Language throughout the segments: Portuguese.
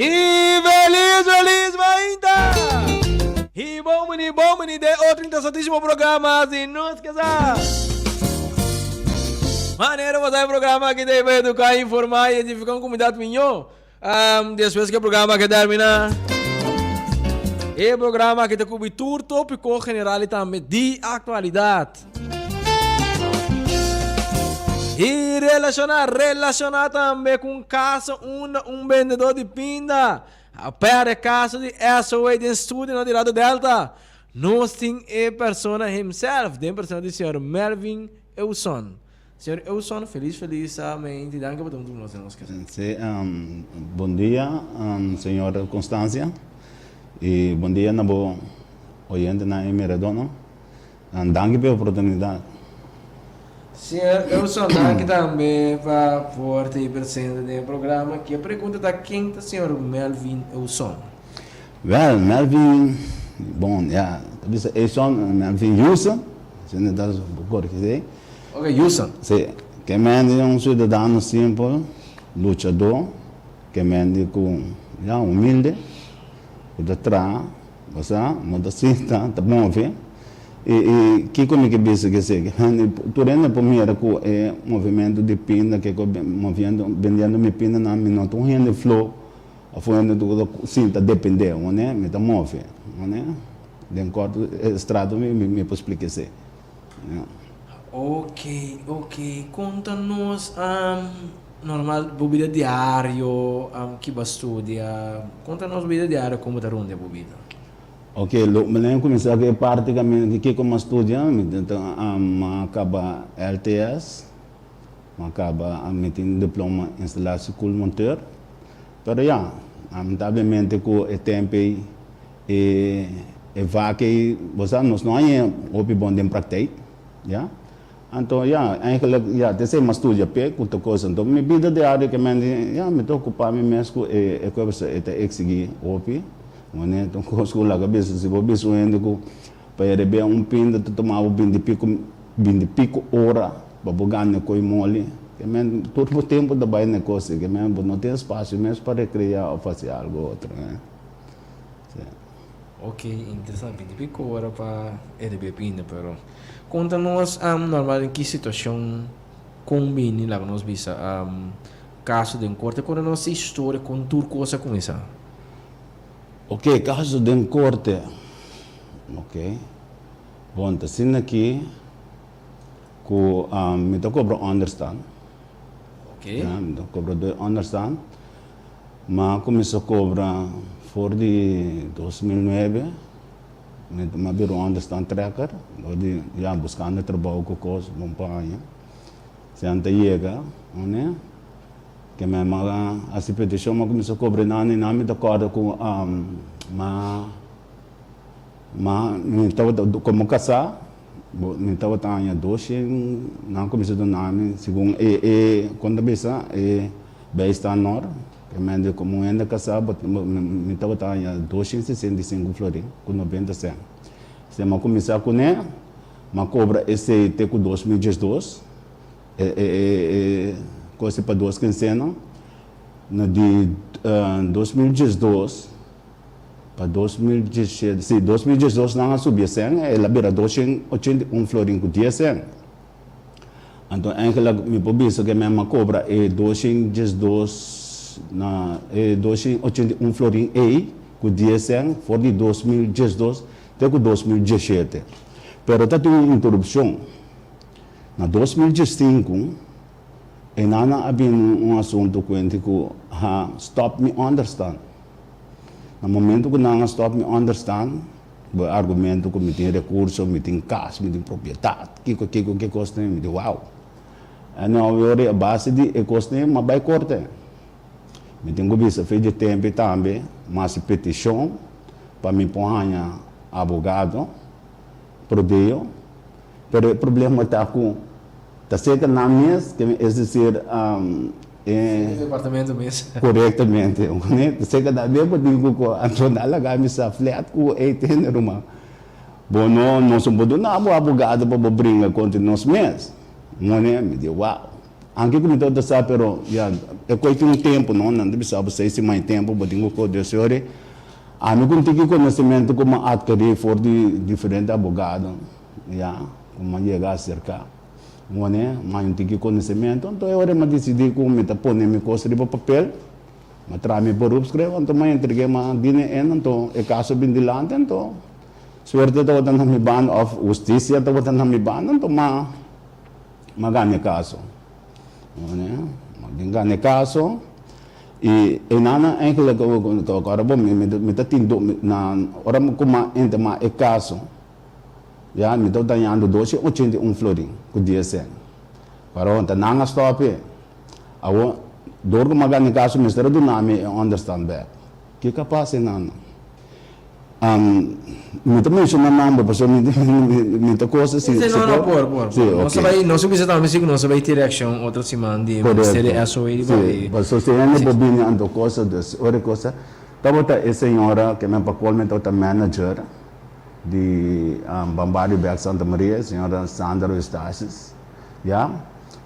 E feliz ainda! E bom, de outro interessantíssimo programa, se não esqueça! Maneiro, você programa que deve educar, informar e edificar uma comunidade minha. Depois que o programa que termina, e o programa que te cobre tudo tópico general e também de atualidade. E relacionar também com caso vendedor de pinda. A pera caso de SOA de estúdio no Tirado Delta. Nós temos a persona himself, a persona do senhor Melvin Euson. Senhor Euson, feliz, amém. Danke por tudo nós nos bom dia, senhora Constância. E bom dia, nabo oyente na Emiradono. Danke pela oportunidade. Senhor Euson, danke também por ter presente no programa. Que a pergunta está quem é o senhor Melvin Euson? Well, Melvin, bom, ja, talvez Euson, Melvin Euson, se não dá o que dizer. Ok, Euson. Sim, que é cidadão simples, lutador, que é humilde, que traz, você, modacista, tá bom, viu? E que como que pensa que seja? Durante primeiro com é movimento de pinda que vendendo minha pinda na minuto um rende flow a fundo do sinta depender, né? Me tá move, né? Dentro do estrado me pode explicar isso. Ok. Conta-nos normal bebida diário que você estuda. Conta-nos bebida diária como tá runde a bebida. Ok, me lembro começar que praticamente que como estudante, então acaba LTS, acaba tem diploma em instalação monteur, pero já, lamentavelmente com o tempo e vaque, você não é opi bom de prática, já. Então já, já tem uma estudia pe com outra coisa, então minha vida diária que me tô ocupar me mesmo e coisa é exigir opi. Então, com a escola, se você sonha com para receber pinda, tu tomava 20 pico hora para ganhar com mole. Todo o tempo da baia negócio, que não tem espaço mesmo para criar ou fazer algo outro. Ok, interessante. 20 pico hora para receber pinda, pero conta-nos normal em que situação combine lá nós visa caso de corte, conta-nos a história com tudo coisa com isso. Ok, caso de corte. Ok. Bom, assim aqui, me toca cobrar understand. Ok. Me toca cobrar understand. Mas começou a cobrar for de 2009. Me virou understand tracker. Onde já buscando trabalho com coisa, bom pai. Se anta chega, né? Que me assim petição mas começou a cobrar nada me de acordo com me estava como casar me estava tendo dois não começou a nome segundo quando pensa based on nor que me como ainda casar me estava tendo 265 flores com 90 cent se me começar com né mas cobra esse te com 2012 coisa para duas quinzenas, de 2012 para 2017, sim, 2012 não subia 100, ela vira 281 florim com 10 cent. Então, ela me pode que mesmo cobra 281 florim com 10 cent, for de 2012 até com 2017. Pero está uma interrupção. Na 2015, e nana havia assunto que stop me understand. No momento que não stop me understand, o argumento que me tem recurso, me tem casa, me tem propriedade, que custa, me diz, uau. E não, eu a base de custa, mas vai corte. Me tem que ver se fez de tempo também, mas petição, para me pôr advogado, prodeio, pero o problema está com está cerca na mesa, que é dizer, departamento mesmo. Corretamente. Está cerca da mesa, eu digo que a zona lá vai me flat com 18 rumah. Bom, não somos do nada, o advogado para brincar contra nós mesmos. Não é? Me diz, uau. Anche come tutto sa però, è questo un tempo, no? Non deve sapere se è mai tempo, ma tengo con Dio Signore. Hanno contigo conhecimento como adquirir for de diferente abogado, como chegar a cercar. Mas não tenho conhecimento, então eu me decidi como me pôr minha coisa de papel, mas trame por escrever, então eu entreguei uma dinheiro, então é caso bem dilante, então suerte to na mi ban of justicia to na mi ban, então magane caso. Magane caso. E nana enkele ko agora bom me tá tindo na ora como entre ma é caso me tô ganhando 281 florin com DSN para onde nanga stop awo dorgo magani caso ministério do nome understand back que capaz é nana me também chama namba para me tá coisa assim não por não se precisa também se não se vai ter action outra semana de ministério SOE de vai mas se é bobinha ando coisa das outra coisa tava a senhora que me pacolmente o manager de Bambario Back Santa Maria senhora Sandra Eustaces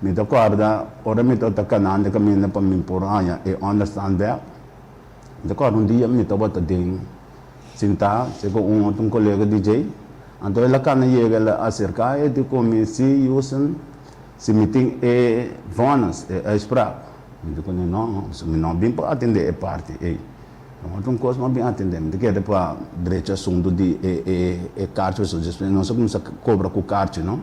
me tá corda ora me tá canando que me para me por e understand that me tá dia me tá bota ding Sinta, segundo um colega DJ, então ela cana chega a cercar e de como se usam se meeting e vanas e espera. Então não, se não bem para atender a parte então coisa mais bem atender, de que depois direito assunto de carte não se começa cobra com carte não.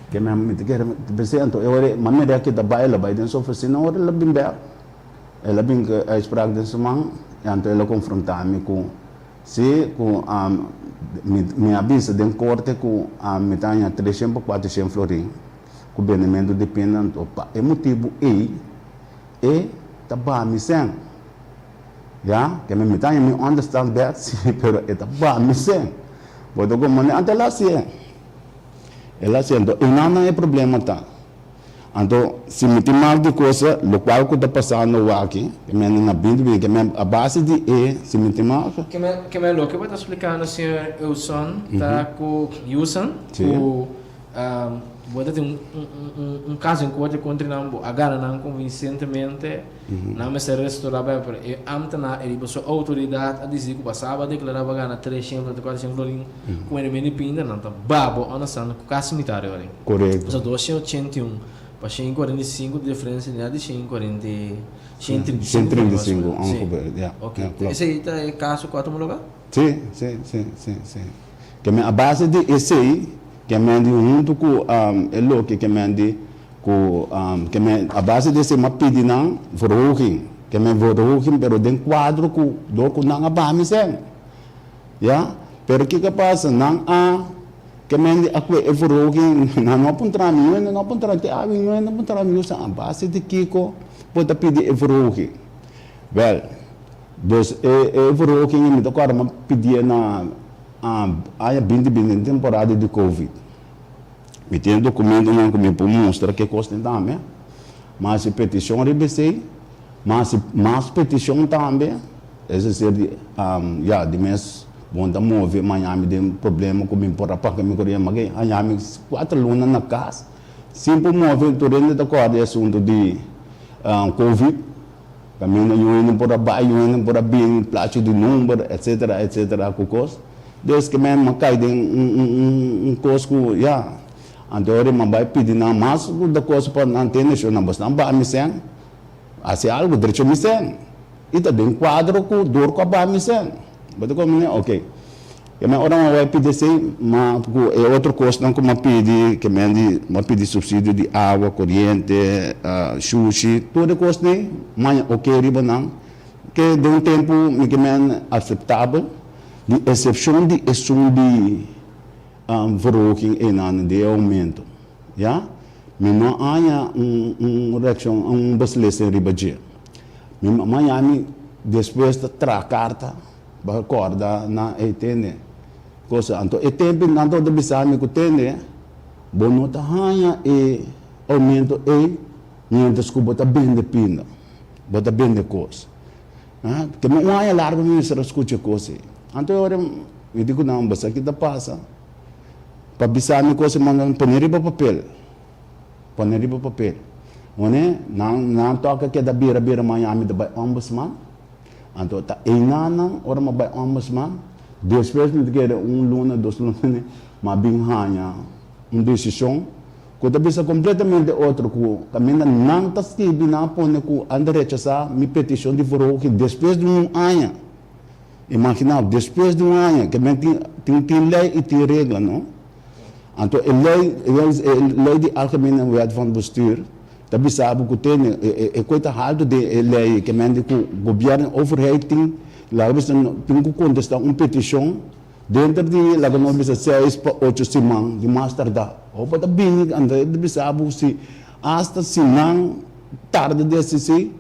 Que me te quer presente eu mas me daqui da baila vai dentro oficina ora ela bem bem ela bem a esperar desse man então ela confrontar-me com se com me avisa de corte com a metade 300 400 florim com o benefício dependendo é motivo e tá bom me sem que me metade me understand that pero é tá bom me sem vou do como até lá se ela sendo e não é problema tá então se me tem mal de coisa o qual que está passando aqui que me na bindo que me a base de se me tem mal que me lo que vai estar explicando senhor Wilson tá com Wilson com vou ter um caso em que contra não agora não convincentemente não me ser restaurado para e amta na ele passou autoridade a dizer que passava declarava gana 300 400 florim com ele me pinda não tá babo anasando com caso sanitário ali correto só 281 para 145 de diferença de 135 ok esse é caso 4 lugar sim que a base de esse que me andi junto com ele que me andi com que me a base desse uma pedina verhooging que me verhooging pero den quadro com do com não abame sen pero que passa não que me aqui é verhooging não apontar não apontar te não apontar a base de Kiko pode pedir verhooging well dus verhooging me tocar uma pedir na há 20 temporada de Covid. Me tem documento não que me mostra que custa também. Mas a petição RBC, mas petição também. Esse seria de mês bom da mover Miami de problema com me para para que me queria mas Miami 4 lunas na casa. Simples mover durante da corda assunto de Covid. Kami na yun por bayo por bem plato de número etc com coisa. Deus que me macai de cosco Andore vai pedir na mais da coisa para não ter nesse não basta não me sen assim algo direito me sen e também quadro com dor com a me sen betul como né ok que me ora vai pedir sei mas é outro custo não como pedir que me pedir subsídio de água corrente sushi tudo custo né mas ok riba não que de tempo me que me aceitável de exceção de verhooging en de aumento. Me não há reação, beslissing ribadia. Me Miami depois da carta, para corda na etene. Coisa, então é tempo não todo bisame que tem, bom tá hanya e aumento minha desculpa tá bem de pina, bota bem de coisa. Que me há largo me será escutar coisa. Então eu digo não, basta que tá passa. Para bisame coisa mandando paneri para papel. One, não toca que da bira Miami da ombudsman. Então, tá inanang ora mabai ombudsman. Depois de que luna, 2 lunas, mas bem hanha decisão. Quando bisa completamente outro, que ainda não está escrito na pone que anda rechazar minha petição de foro que depois de ano. Imagina, depois de ano, que tem lei e tem regra, não? Então, a lei de algemene wet van bestuur, dat bisa que tem, coisa haldo de lei que o governo, overheid tem, lá bisa tem que contestar petição, dentro de lá que nós bisa 6 para 8 semanas de master da. Ou para bem, anda bisa se hasta se não tarde desse se,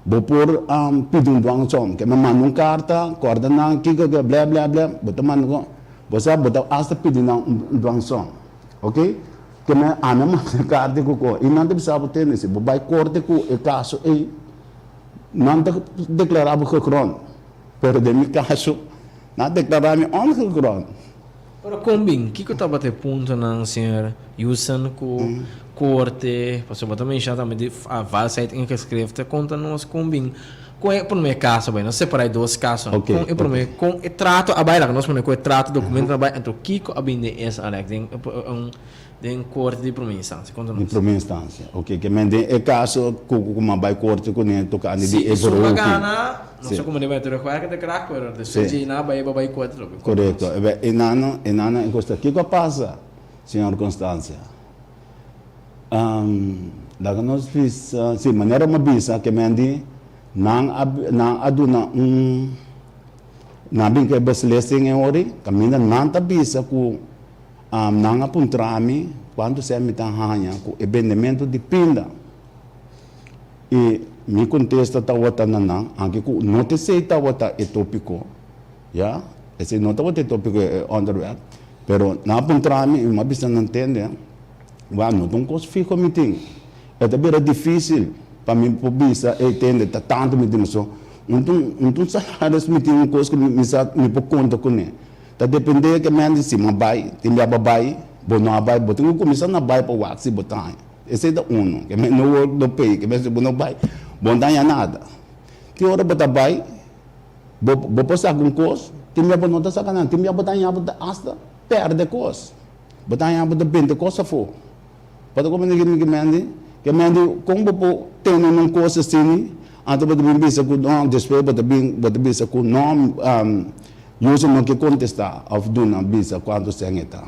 vou por pedir doang som, que me manda carta, coordenar, kika blá blá blá, bota manda, você bota hasta pedir doang som. Ok? Que me ana mas carta ko e não deve saber ter nesse vai corte ko e caso e não declarava que cron pero de mi caso não declarava on que cron. Ora combin, que eu tava te ponto na senhora usando com corte, passou para também já também a valsite em que escreve conta nos combin. Com é por meu caso, bem, não separai 2 casos. Okay, com é por meu com é trato a baila, nós não é trato documento na baila, então Kiko abinde essa Alex den corte de primeira instância. De primeira instância. Ok, que mende é caso com uma vai corte com ele tocar de evoro. Se pagana, não sei sim. como deve ter requer que crack pero de suji na vai corte. Correto. Enana encosta que passa, senhor Constância. Daga nós fiz, sim, maneira uma bisa que mende nang aduna na bem que beslessing em ori, caminha nanta bisa ku nang apuntrami quando se mita hanya ku ebendimento de pinda. E me contesta tawata nanang, anche ku notice tawata tópico, ya? Esse nota wata tópico é underwear, pero na apuntrami uma bisa não entende, vamos, não cos fico meeting. É também difícil para mim bisa entender tanto me dimensão. Então salários me tem coisa que me por conta com ele. Tá depender que me se mabai, tem já babai, bono abai, botem que começar na bai para o axi botar. Esse é da que me no work do pay, que me se bono bai, bondanha nada. Que hora botar bai, bo passar com coisa, tem já bono tá sacana, tem já botar já botar hasta perde coisa. Botar já botar bem coisa for. Para como ninguém que me como bo tem uma coisa assim, antes de bem bisa com não, depois de bisa com não usa uma que contestar of duna bisa quando se engeta.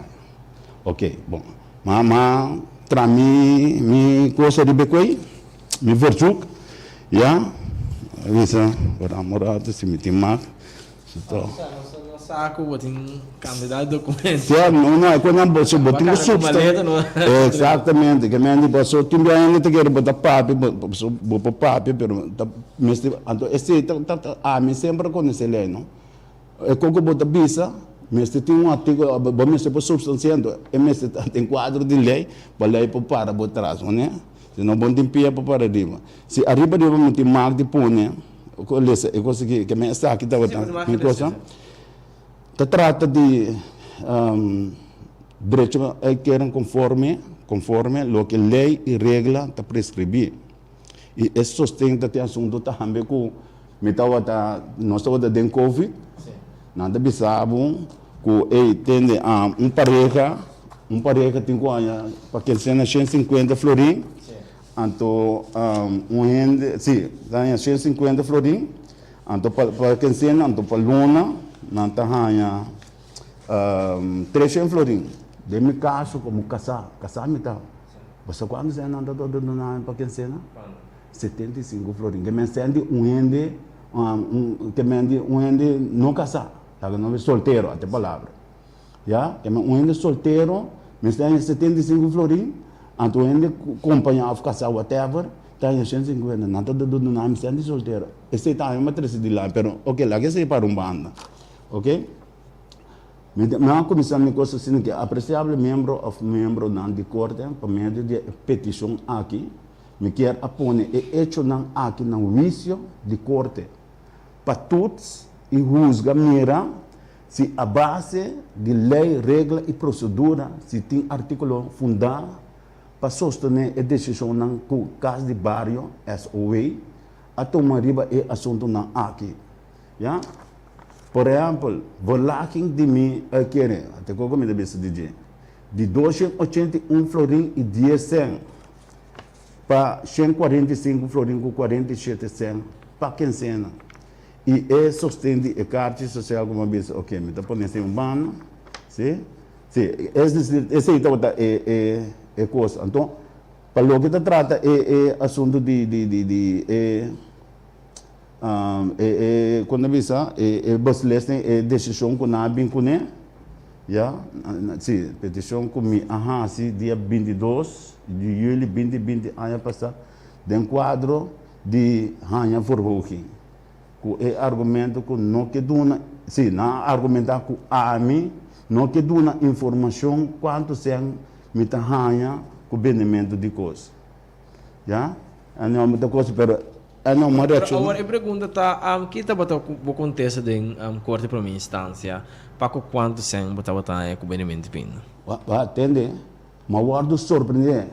Ok, bom. Mama tra mi coisa de becoi, mi verjuk, ya, bisa beramorado se me timar. Então, saco botin candidato documento. Sim, não é quando você botou o substância. Exatamente, que me passou que me ainda te quero botar papi, botar papi, pero mas então esse me sempre conhece ele, não? É como botar bisa, mas tem artigo, vamos se por substanciando, é mas tem quadro de lei, para lei para trás, né? Se não bom tem pia para arriba. Se arriba de vamos ter marca de pone, eu consegui que me está aqui tá botando, me coisa. Trata de direito querem conforme o que lei e regra está prescrever. E esse sustenta tem assunto também com nós estamos dentro Covid, nada bisabo que tem pareja tem coisa para que seja 150 florim, então sim, ganha 150 florim, então para que seja então para luna não está ganha 300 florim. De meu caso, como casar me tá. Você quando você anda todo na para quem cena? 75 florim. Que me sente ende, que me ende não casar. Tá que não é solteiro, até palavra. Já? Que me ende solteiro, me sente 75 florim. Então ende acompanhar casar whatever. Tá em 150, não todo na me sente solteiro. Esse tá uma três de lá, pero ok, lá que se para banda. Ok? Na comissão de coisas assim que apreciável membro de corte por meio de petição aqui me quer apone e hecho não aqui no vício de corte para todos e rusga mira se a base de lei, regra e procedura se tem artículo fundado para sostener a decisão ng caso de barrio SOA a tomar riba e assunto ng aqui. Yeah? Por exemplo, volagem de mim querer, até como me deve dizer, de 281 florim e 10 cent para 145 florim com 47 cent para quinzena. E é sustente a carta social como vez, ok, me está pondo um bano, sim? Sim, esse então é coisa. Então, para o que está trata é assunto quando visa é basileiro é decisão que não bem com né, já, sim, petição com mim, sim, dia 22 de julho 2020 ano passado, de quadro de hanha verhoging. Com é argumento que não que dona, sim, não argumentar com a mim, não que dona informação quanto sem me tá hanha com benimento de coisa, já, não muita coisa, pero não uma reação. Agora a pergunta tá, que tá botando o contexto de corte de primeira instância, para quanto sem botar com benimento pino. Atende, mas o guardo surpreende,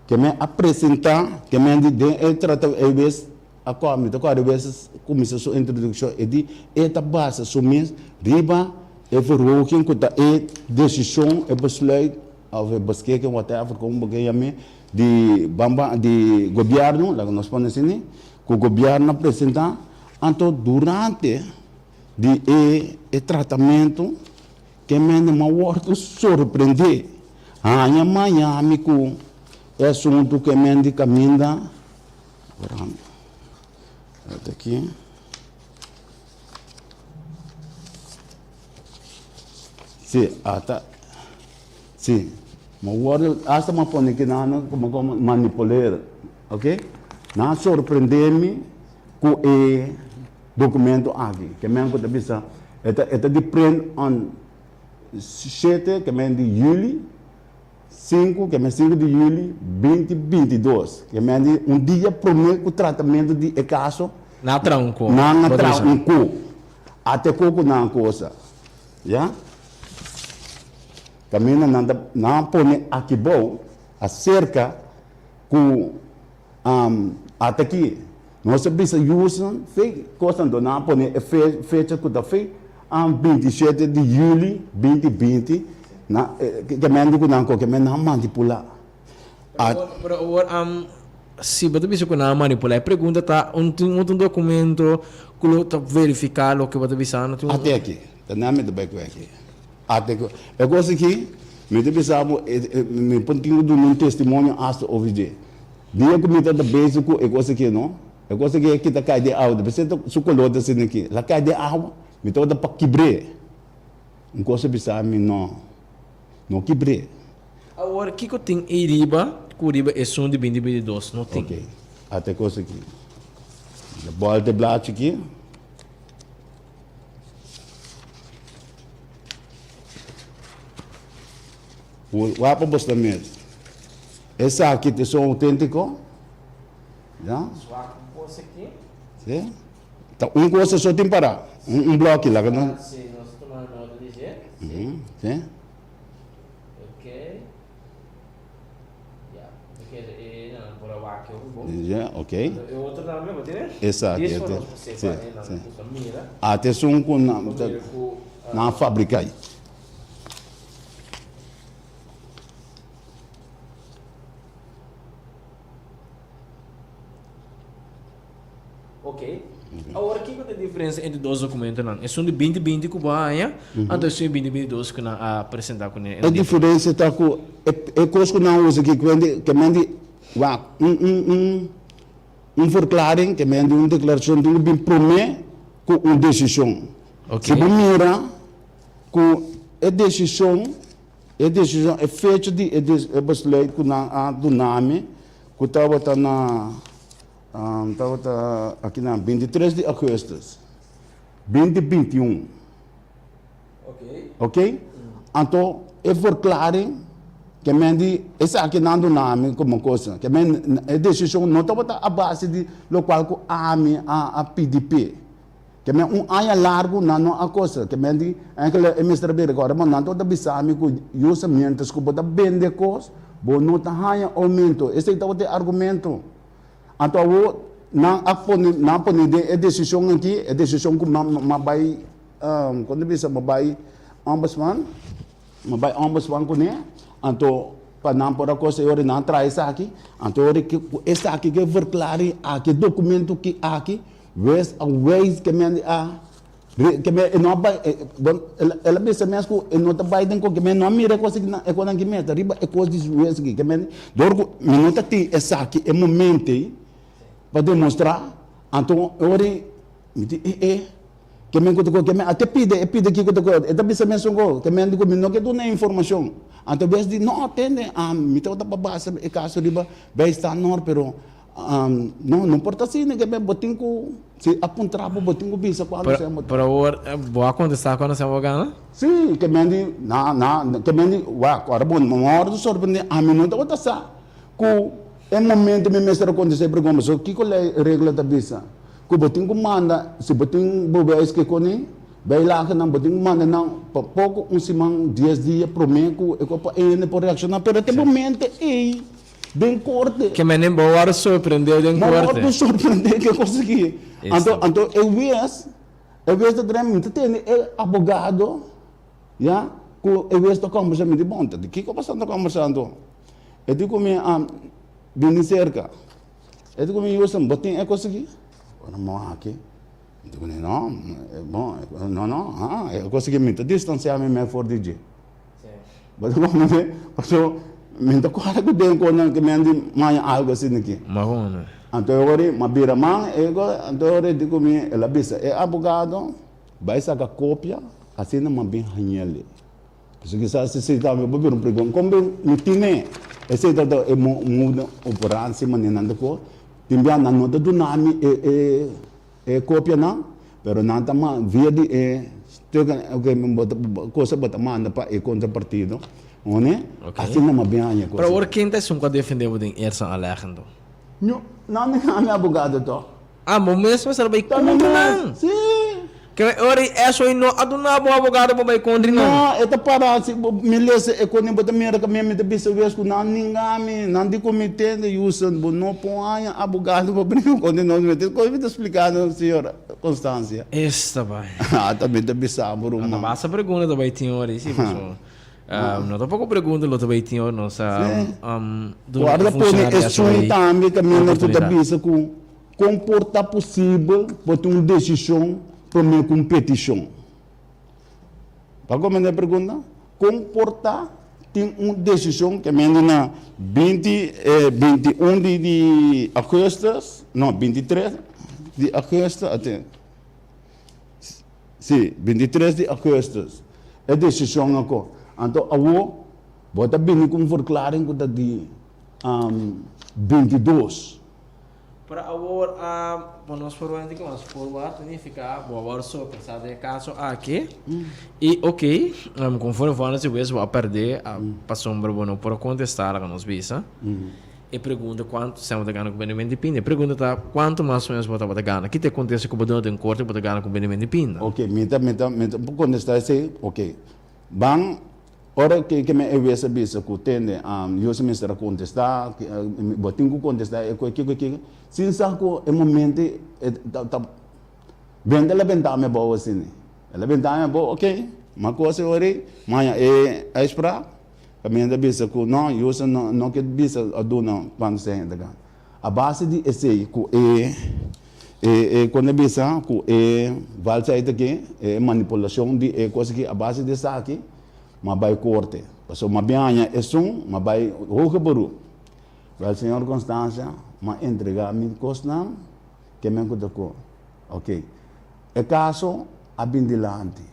que me apresentar, que me de trata vez a comida, cada vez começa sua introdução e de esta base sumir riba e verhooging que tá decisão e besluit of bespreken whatever como bagay de bamba de governo lá nós podemos dizer que o governo apresenta então durante de tratamento que me não surpreender amanhã me com é assunto que me de caminha até aqui sim até sim mas agora hasta uma põe que não como manipular, ok? Não surpreende-me com o documento aqui, que me encontra bisa, é de print on 7 que me de julho 5 que me 5 de julho 2022, que me de dia primeiro o tratamento de caso na tranco, até pouco não coisa, já? Caminha não põe aqui bom acerca com até aqui nós precisamos usar fei coisa não põe fecha que da fei 27 de julho 2020 na que me ando com que me não manipular se você bisa que não manipular pergunta tá um documento que tá verificar o que você bisa até aqui tá na me do back aqui até que é coisa que me devemos me pontinho do um testemunho hasta ouvir dia que me tá da básico é coisa que não é coisa que kita cai de água você tá sucolota assim aqui lá cai de água me tá da para quebrar um coisa bisa me não quebrar agora que eu tenho riba que riba é som de 2022 não tem ok até coisa aqui a bola de blate aqui o apa bos da mesmo essa aqui é som autêntico já sim tá coisa só tem para bloco lá não sim nós tomamos nota de jeito sim ok não por lá que eu vou já ok eu outro nome mesmo tem exato sim até som com na fábrica aí ok. Agora, que é a diferença entre dois documentos? Não? É só de 2020 que vai, então é 2022 que nós apresentar com ele. A diferença está com é coisa que não usa aqui que mande verklaring que mande uma declaração de bem promet com uma decisão. Ok. Se mira com a decisão é feita de besluit com a do nome que estava na aqui na 23 de agosto 2021 ok então é verklaring que mende essa aqui não do nome como coisa que mende a decisão não estava a base de local que a PDP que mende ano largo não a coisa que mende aquele ministério agora mas não toda bisami que usa mientos que bota vende coisa Bo não tá hanya aumento. Esse é o argumento. Então, não pode de decisão aqui, é decisão que vai quando bisa vai ombudsman com ele. Então, para não por a coisa eu não traz aqui. Então, esse aqui que verklare aqui documento que aqui, ways que me que me não vai ela pensa mesmo que não tá vai dentro que me não mira coisa que é quando que me tá riba é coisa de ways que me dorgo não tá ti essa aqui é momento para demonstrar. Então, ore me que me que me até pide que é da pensa mesmo que me digo não que tu nem informação. Então, vezes de não atende me tá para base é caso riba vai estar nor pero não importa assim, né? Que me botinho se apontar para botinho bisa quando se para o boa contestar quando se abogado? Sim, que me diz que me diz agora bom, uma hora do sorprende a mim não tá outra sa. Que é momento me mestre acontecer para como so que é regra da bisa. Que botinho manda, se botinho bobais que cone, vai lá que não botinho manda não, pouco semana 10 dias prometo e copa ele por reaccionar, pero até momento bem corte. Que me nem boa surpreendeu em corte. Não surpreendeu que eu consegui. Então eu vejo que realmente tem advogado, já, que eu vejo que conversando de bom, de que eu passando conversando. Eu digo me bem cerca. Eu digo me eu sou botinho eu consegui. Não aqui. Eu digo não, bom, não, eu consegui me distanciar-me mais for DJ. Mas como me passou minta ko hara ko den ko nang kemendi maya algo assim aqui. Marrone. Antori mabira man ego antori digo mi ela bisa é advogado vai sacar cópia assim não mabin hanhele. Porque se se tá me bobir pregão como me time esse da é muda operança manenando ko timbia na nota do nome é cópia não pero nada mais via de okay me bota coisa bota manda para e contrapartido. Okay. Assim não me bem para o quem tem um defender o dinheiro são alegando. Não é advogado to. Mas mesmo você vai contra não. Sim. Que ori é só não aduna bom advogado vai contra não. Não, é para se me lesse é quando bota mera que me bisa vez que não ninguém não de comitê de uso não põe advogado para brincar quando não me tem como me explicar senhora Constância. Está bem. Também te bisa por uma. Basta pergunta do vai senhor sim pessoal. Não tô pouco pergunta lo também tinha nossa guarda por isso também que me não tudo bisa com comporta possível botar uma decisão para uma competição. Para como é a pergunta? Comporta tem uma decisão que me na 21 de agosto, não 23 de agosto até. Sim, 23 de agosto. É decisão agora. Então, eu vou bem com verklaring que de 22. Para agora, nós forward mas forward significa agora só pensar de caso aqui e ok, conforme vamos se vê vai perder para sombra bueno para contestar a nos visa e pergunta quanto se vai ganhar com benefício de pinda. Pergunta quanto mais ou menos vai ganhar. Que te acontece com o dono em corte vai ganhar com benefício de pinda. Ok, meta contestar se ok. Bang ora que me evesa bisa ku tende eu se me será contestar botin ku contestar é que sinsa ko é momento vende la ventana boa assim ela ventana boa ok mas coisa ore manhã é a espera caminhando bisa ku não eu se não que bisa aduna quando se ainda a base de esse ku quando bisa ku valsa aí que é manipulação de coisa que a base dessa aqui mabai corte. Paso mabianya esung mabai hoge beru. Wel senhor Constância, ma entregar mi cosnam que me ko. Ok. E caso abindilante.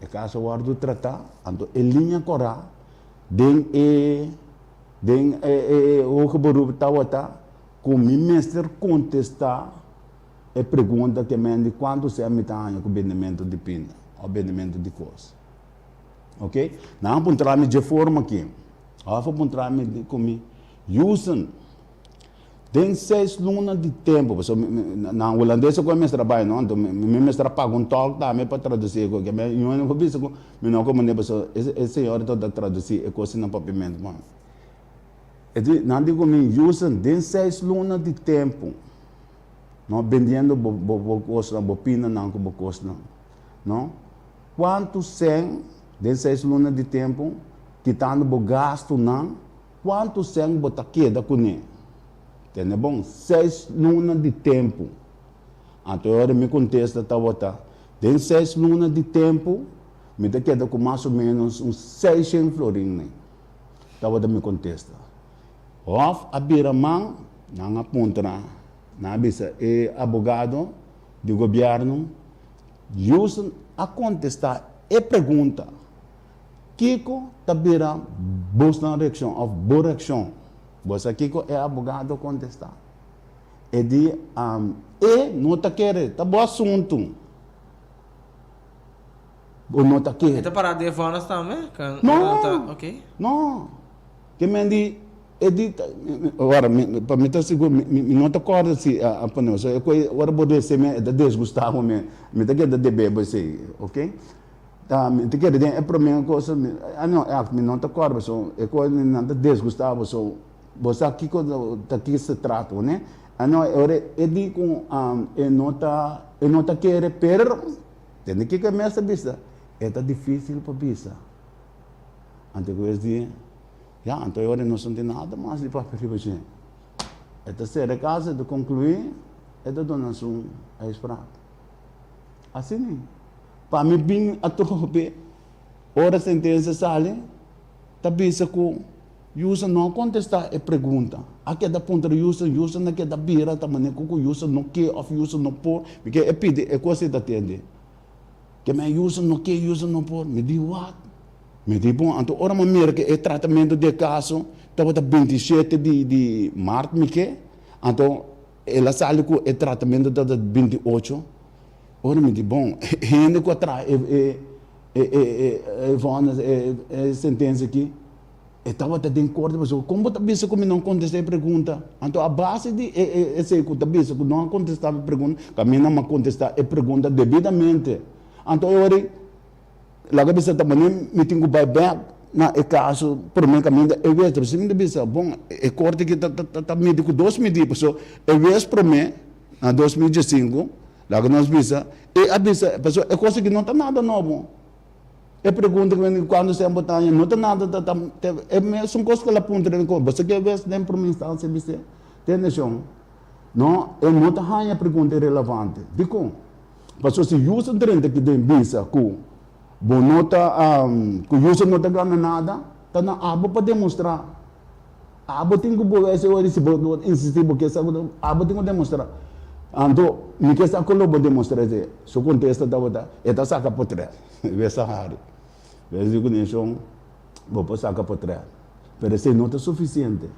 E caso guardo tratar, anto e linha cora den hoge beru tawata com mi mestre contestar e pergunta que me de quanto se amitanha com benimento de pina, ou benimento de coisa. Ok? Não apontar-me de forma aqui. Apontar-me como usam. Tem 6 lunas de tempo. Na holandesa eu começo a trabalhar, não? Então, me mestre paga um toque também para traduzir. Eu não vou ver se eu não como esse senhor está traduzir e coisa no papimento. não digo me usam de 6 lunas de tempo. Não vendendo bo costa, bo pina não com bo costa. Não? Quanto sem de 6 lunas de tempo, quitando bo gasto não, quanto sem bo taqueda com ele. Entende bom? 6 lunas de tempo. Então agora me contesta tá botar. De 6 lunas de tempo, me queda com mais ou menos uns 600 florins. Tá botar me contesta. Of a biramang não aponta na bisa é advogado do governo usam a contestar e pergunta Kiko tabira boa reação ou boa reação você Kiko é advogado contestar e de e não tá querer tá bom assunto ou não tá querer Então para de fones também? não Ok. não que me di edita agora para me estar seguro me não te acorda se a panela só eu agora vou descer me da desgustava me tá que da bebê você ok tá me te quer é para mim coisa não é me não te acorda só é coisa não te desgustava só você aqui quando tá aqui se trata né não agora edi com e não tá querer per tem que começar bisa é tá difícil para bisa ante coisa ja, então eu não senti nada mais de papel para você. A terceira casa de concluir é da donação a esperar. Assim, né? Para mim, bem a trope, hora sentença sale, tabisa com usa não contestar e pergunta. Aqui da ponta usa não que da bira também com usa não que of usa não por, porque é pede é coisa da tende. Que me usa não que usa não por, me diz what? Me diz bom, então ora mira que é tratamento de caso, estava da 27 de março, me que, então ela sale com o tratamento da 28. Ora me diz bom, ainda que atrás é sentença aqui, estava da em corte, mas como tá bisa como não contestei a pergunta, então a base de esse que tá bisa que não contestava a pergunta, caminha não contestar a pergunta devidamente, então eu logo bisa também me tenho back na caso por mim caminho eu vejo se ainda bisa bom é corte que tá médico 2000 pessoa eu vejo por mim na 2015 logo nós bisa e a bisa pessoa é coisa que não tá nada novo é pergunta quando você botar não tá nada é são coisas que ela aponta você quer ver se tem por mim instância bisa tem noção não é não tá a pergunta relevante digo pessoa se usa 30 que tem bisa com bonota que usa não tá ganhando nada tá na abo para demonstrar abo tem que botar esse hoje se insistir porque essa abo tem que demonstrar então me quer saber como vou demonstrar isso se contesta da outra é tá saca por trás vê essa área vê se conexão vou sacar por trás mas esse não é suficiente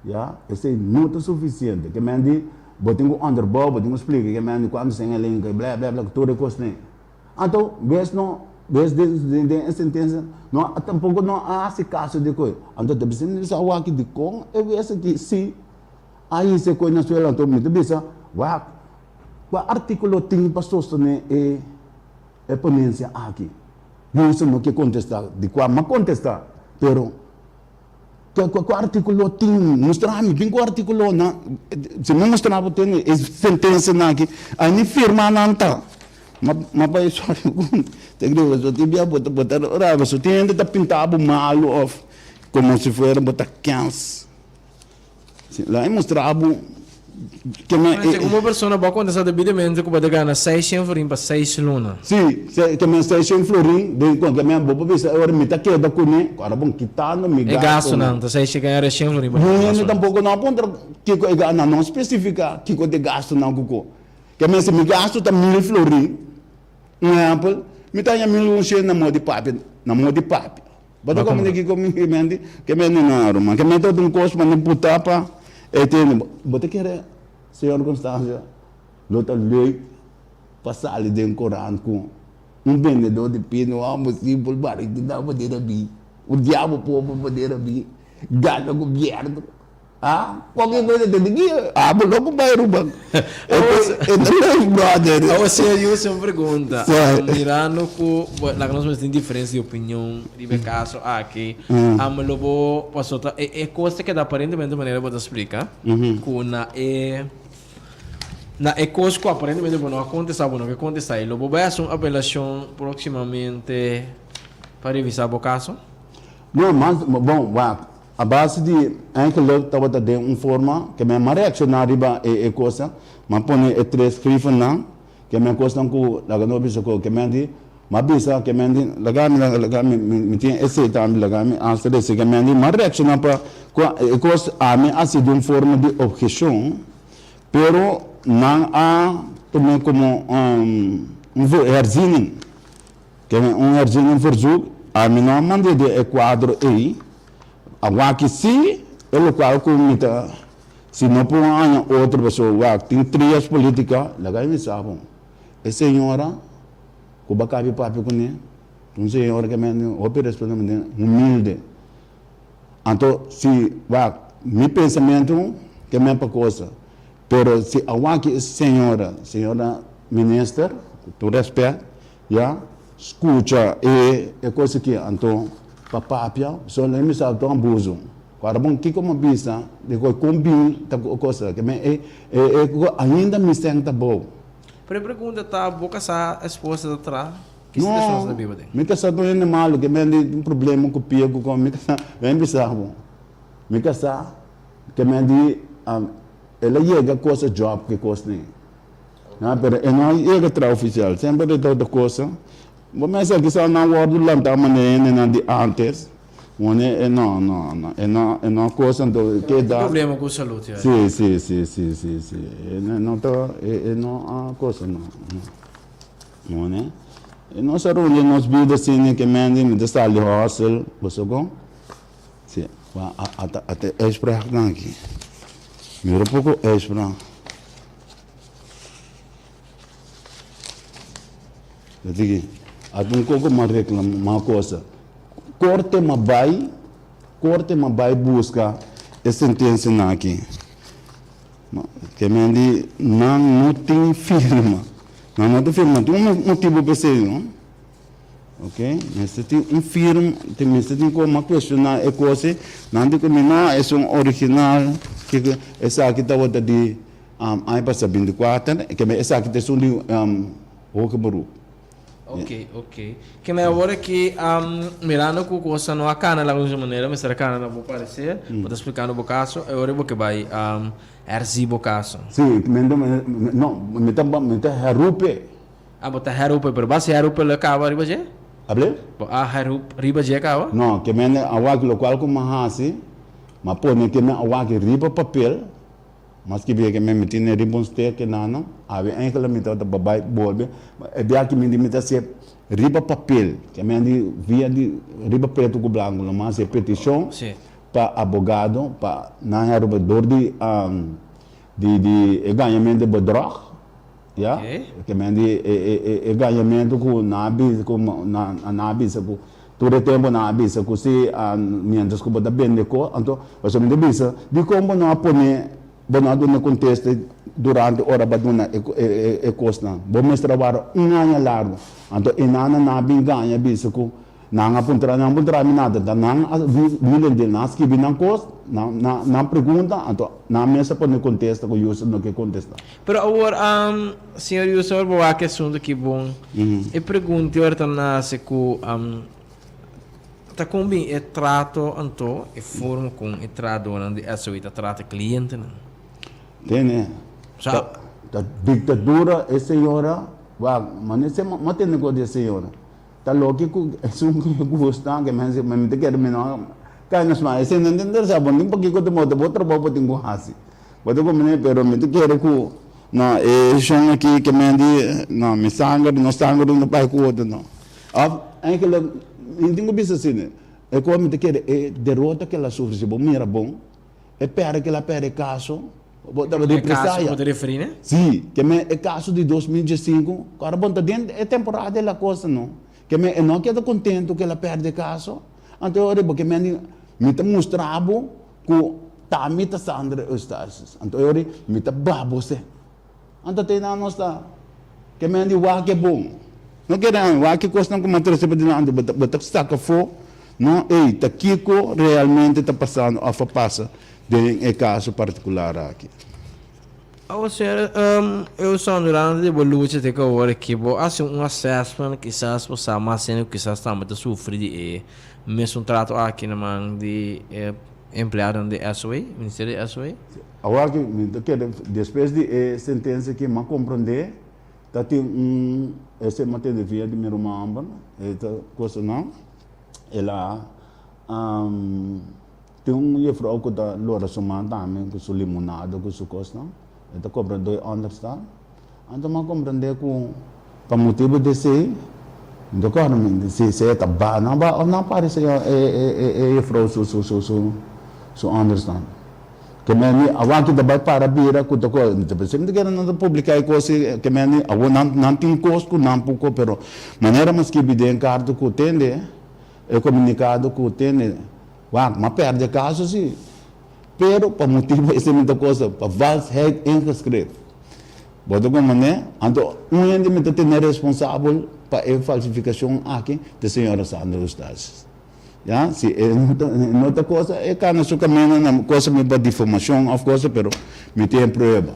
já esse não é suficiente que me diz vou ter que underbow vou ter que explicar que me diz quando sem a língua blá blá blá tudo é coisa então, vez de sentença, não, tampouco não há esse caso de coisa. Então, deve ser necessário aqui de com, eu vejo que se aí se coisa na sua então, me deve ser, o artigo tem para sostener a ponência aqui. Isso não quer contestar, de qual mas contestar, pero que artigo tem, mostrar-me bem que o artigo não, se não mostrar para ter sentença aqui, aí firma não está. Mas sorry tem que eu tive botar ora você tem que pintar malo off como se fosse botar cans lá mostrava que uma pessoa pode contestar devidamente que pode ganhar 600 florin para 6 lunas sim que me 600 florin de quando me bobo bisa agora me tá queda com né agora bom quitando me gasto não então 6 ganhar 100 florin não tampouco não aponta que eu não especifica que eu de gasto não cuco que me se me gasto tá 1000 florin exemplo me tá 1000 cheio na mão de papi bota como que me que me não arruma que me todo custo mas não puta pa tem bota que era senhor Constância lota lei passar ali dentro do Corão com vendedor de pino possível barriga de dar poder abi o diabo povo poder abi gana governo Qualquer coisa tem que mas não vai roubar. Então, brother. Agora, sério, uma pergunta. Sim. Mirando que lá que nós temos diferença de opinião, de caso aqui, a me lobo passou é coisa que aparentemente de maneira para explicar, que na coisa que aparentemente não acontece, não acontece aí. Lobo vai fazer uma apelação proximamente para revisar o caso. Não, mas bom, a base de aquele estava dando forma que me reaccionar riba coisa, mas põe três escrever não, que me coisa não que lá não bisa que me di, mas bisa que me di, lagar me tinha esse também lagar me answer esse que me di, mas reaccionar para coisa a mim assim de uma forma de objeção, pero não há também como herzining, que herzining verzoek, a mim não manda de quadro aí. Agora que se ele qual comita se não por outra pessoa tem trias políticas lá me sabe a senhora que bacabi papi com ele um senhora que me opera humilde então se meu pensamento que me para coisa pero se agora que senhora minister tu respeito já escuta e coisa que então papapia, só nem me sabe tão abuso. Agora, bom, que como bisa, de combina tá coisa que ainda me senta bom. Pero pergunta tá boca sa esposa da tra, que situação da Bíblia tem? Me casar não é malo, que me um problema com pia com me casar, vem bisa bom. Me casar, que me di ela chega coisa job que coisa nem. Não, pero não chega tra oficial, sempre de toda coisa. Bom, mas aqui só não guardo lá da maneira nem de antes. Não coisa do que dá. Problema com saúde. Sim. Não tá, não a coisa não né? Não só onde nós vidas assim que me está ali hostel, você com? Sim, até expressar aqui. Mira pouco expressar. Daqui. Adun ko uma reclama uma coisa corte ma vai busca a sentença na aqui que me di não tem firma tem um motivo para ser não ok mas tem um firma tem como questionar a coisa não de como não é um original que essa aqui tá outra de aí passa 24 que essa aqui tem de o que baru. Ok. Que me agora que mirando com coisa não a cana lá de maneira, mas será cana não vou parecer, vou explicar no caso, agora vou que vai erzibo caso. Sim, não, me tá harupe. Bota harupe, pero base harupe le cava riba je? Hable? Harupe riba je cava? Não, que me awag local como hasi, mas pô, que me awag riba papel. Mas que vê que me meti na ribonste que não, ave enkele me tá babai bolbe, é bem que me dimita se riba papel, que me andi via de riba preto com branco, mas é petição para advogado, para na robador de ganhamento de bedrag, ja, que me andi ganhamento com nabi com nabi sabe todo tempo na abisa que se mientras que bota bem de co, então você me disse de como não apone bonado no contexto durante hora baduna e costa bom mes trabalho ano largo então inana na binganha bisa ko nanga puntra minada da nanga vilen de nas que binan cost na pergunta então na mesa por no contexto que usa no que contesta pero agora senhor user boa que assunto que bom e pergunta agora na se ko tá com bem é trato anto e forma com e trato onde essa o trata cliente não tem a ditadura é senhora mas esse mate negócio de senhora tá lógico é um que gosta que mas me te quero menor cai nas mais sem entender sabe nem porque eu temo de outro bobo tenho hasi bodo como né pero me te quero que na é chão aqui que me di na me sangue no pai com outro não é que não tenho bisa assim é como me te quero é derrota que ela sofre se bom mira bom é perde que ela perde caso caso pode referir, né? Sim, que é caso de 2015, agora bom, é temporada da coisa, não? Que não queda contente que ela perde caso, então eu que me mostrava que tamita sa andre ustasis. Anto yori mita babose. Anto tinano sta kemendi wake bom. No querem wake costam com matriz para dinando batak saca fo. No, tá Kiko realmente está passando a passa de caso particular aqui. Ou seja, eu sou durante de luta de que agora que vou fazer assessment quizás por sama sendo quizás também sofrer de mesmo trato aqui na mão de empregado de SOE, Ministério de SOE. Agora que depois de sentença que me compreender, tá tem esse matéria de via de meu irmão, essa coisa não, ela tem jevrouw que tá lora somando também com sua limonada com sua coisa não. Então, compreender, understand? Então, eu compreender com para motivo de ser, então, claro, se está bom, não parece so understand. Que meni awan kita vai para bira ku to ko sempre que não publicar coisa que meni awan não tem custo não pouco pero maneira mas que biden cardo ku tende é comunicado ku tende wa ma perde caso sim. Pero para motivo esse muita coisa para vals head inscrito bodo como né ando ende me tem responsável para a falsificação aqui de senhora Sandra Eustace ya si outra coisa é que na sua caminho na coisa me dá difamação of course pero me tem prova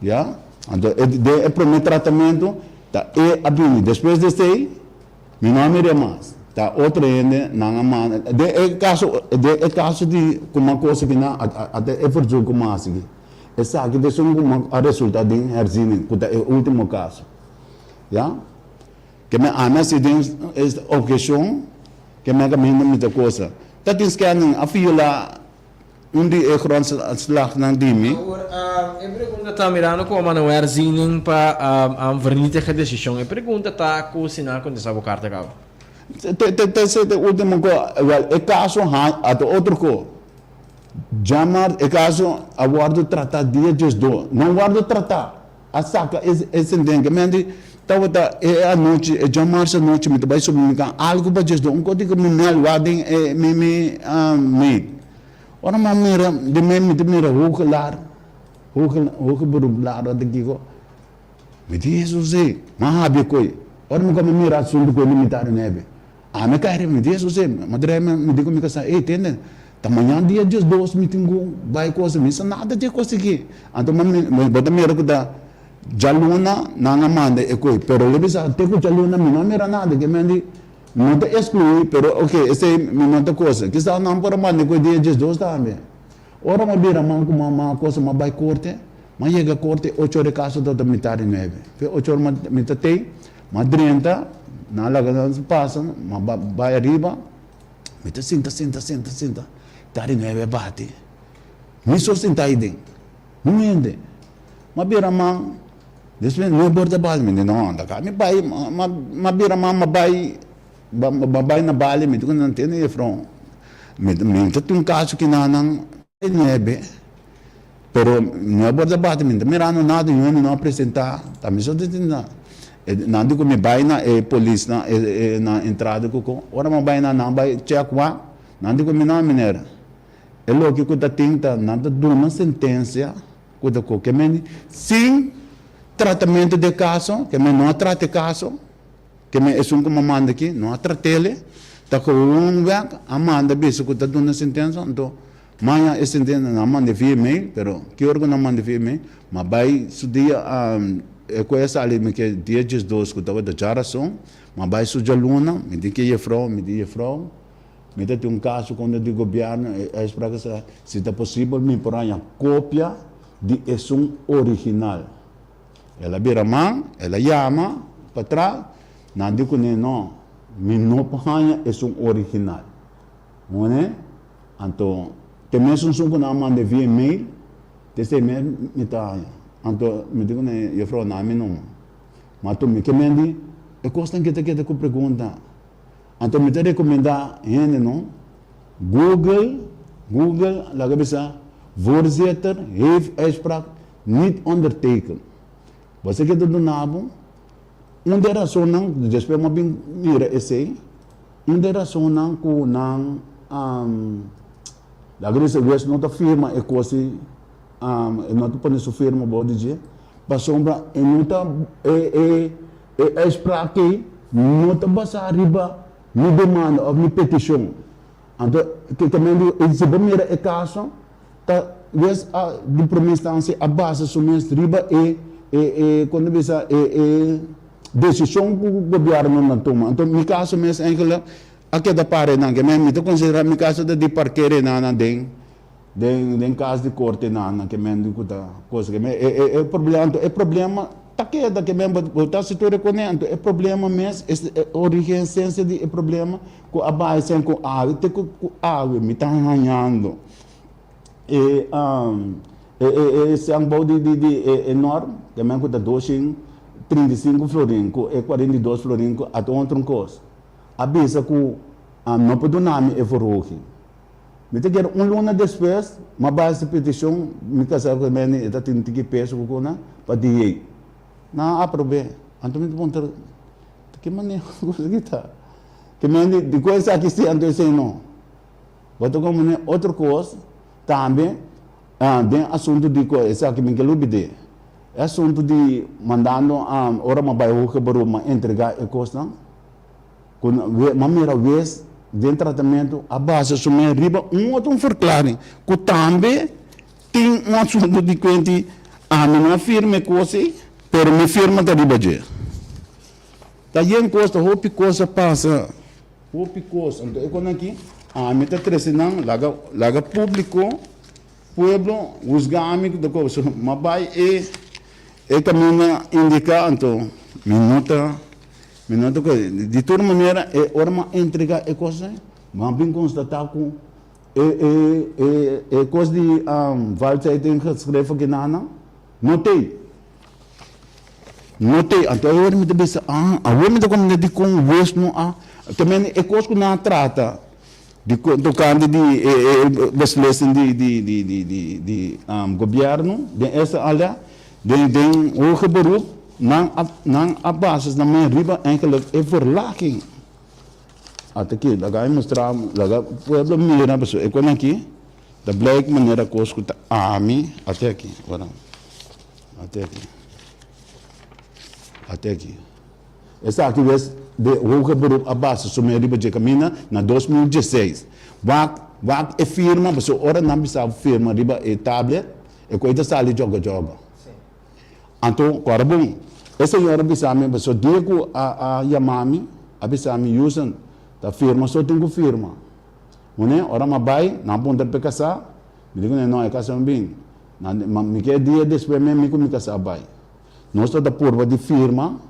ya ando é para meu tratamento tá abini depois de sei me não me mais tá outra ainda não mano de caso de como coisa que na até é por jogo como assim essa aqui de som como a resultado de herzini que é o último caso ya que me ana se tem esta ocasião que me caminho muita coisa tá tem scanning a fila onde é grond slag ng dimi Eu pergunto tá mirando como não é herzini para vernietigen decisão. Eu pergunto tá cozinhar com essa carta cá. Te último ko é caso ato outro ko jamar é caso aguardo tratar dia just do não guardo tratar a saca esse entendimento tawata a noite é jamar essa noite me vai subir algo para just do código criminal wading me ora mamira de mira hooglaar beroeplaar dat ik go me Jesus é mahabi koi ora mo kami mira sundu ko limitar nebe me cair me diz você madre me digo me casa tende tamanho dia just dos meeting vai coisa missa nada de conseguir então me bota me recuda jaluna nanga manda e coi pero le bisa te ko jaluna me não mira nada que me não te exclui pero ok esse me nota coisa que está não para manda coi dia just dos também ora me bira man com uma coisa uma vai corte mas chega corte 8 horas caso do militar neve 8 horas me tem madrenta nalaga na passa vai arriba me senta tari neve bate me só senta aí dentro não ende mas bira man depois não borda bal me não anda cá me vai mas bira man vai na bale me tu não tem nem front me tem um caso que não neve pero não borda bate me mirando nada não apresentar tá me só detendo nandi ko me vai na polícia na entrada ko ora me vai na não vai check wa nandi ko me na minera é logo que tá tinta nada de uma sentença ko que me sim tratamento de caso que me não trate caso que me é um como manda aqui não trate ele tá com um banco amanda bicho que tá dando sentença então manhã esse sentença não manda via e-mail pero que órgão não manda via e-mail mas vai su dia com essa ali me que dia de dois que estava da geração mas vai sujar luna me diz que é frau me tem um caso quando do governo é para que se está possível me por aí cópia de um original ela vira mão ela chama para trás não digo não me não panha é um original não é então tem mesmo que não manda via e-mail desse e-mail me tá então me digo né eu falo não me não mas tu me que me é costa que te com pergunta então me te recomendar ainda não Google lá cabeça voorzitter heeft uitspraak niet ondertekend você que do nabo onde razão não depois me bem mira esse onde razão não com não Da grisa wes não tá firma e coisa não tá põe sua firma bode dia. Pasombra e não tá para que não tá basta riba ni demanda ou ni petição. Então que também esse primeiro é caso tá wes de primeira instância a base sumes riba quando bisa decisão que o governo não toma. Então no caso mesmo é aqui da pare não que me tô considerar no caso de parqueira na den caso de corte na que me digo da coisa que é problema tá que da que me botar se tu reconhece é problema mesmo é origem essência de problema com a base com água te com água me tá arranhando esse angbo de enorme que me custa 235 florin e 42 florin a outro coisa a bisa com não pode nome é forroque me te quer luna depois uma base de petição me casar com meni está tendo que peso com na para diei na aprove então me pergunta que maneira kita que meni de coisa que se ando sei não boto como outra coisa também tem assunto de coisa que me quero pedir assunto de mandando ora uma bairro que baru uma entregar e coisa com uma mera vez de tratamento a base sume riba outro verklaring que também tem assunto de quente não firme coisa pero me firma da riba je tá yen costa hopi coisa passa hopi coisa então quando aqui me tá trazendo laga público pueblo os amigos da coisa mas vai caminho indica então minuta de toda maneira ora uma entrega é coisa mas bem constatar com coisa de Walter tem que escrever que não notei então eu me disse agora me dá como de com voz não também é coisa que não trata de tocando de legislação de governo de essa área de o geberoep não a basis na minha riba eigenlijk é verlaging até aqui lá vai mostrar lá pueblo mira pessoal é quando aqui da black maneira coisa que até aqui agora até aqui essa aqui de o geberoep a base so minha riba de camina na 2016 wak é firma pessoal ora não bisa firma riba é tablet é coisa sali joga então, agora bom, essa senhora bisame, pessoa digo a Yamami, a bisame usam da firma, só tenho firma. Né? Ora uma bai, não ponta para casar, me digo não é casa bem, me quer dia depois me me casar bai. Nós da porva de firma,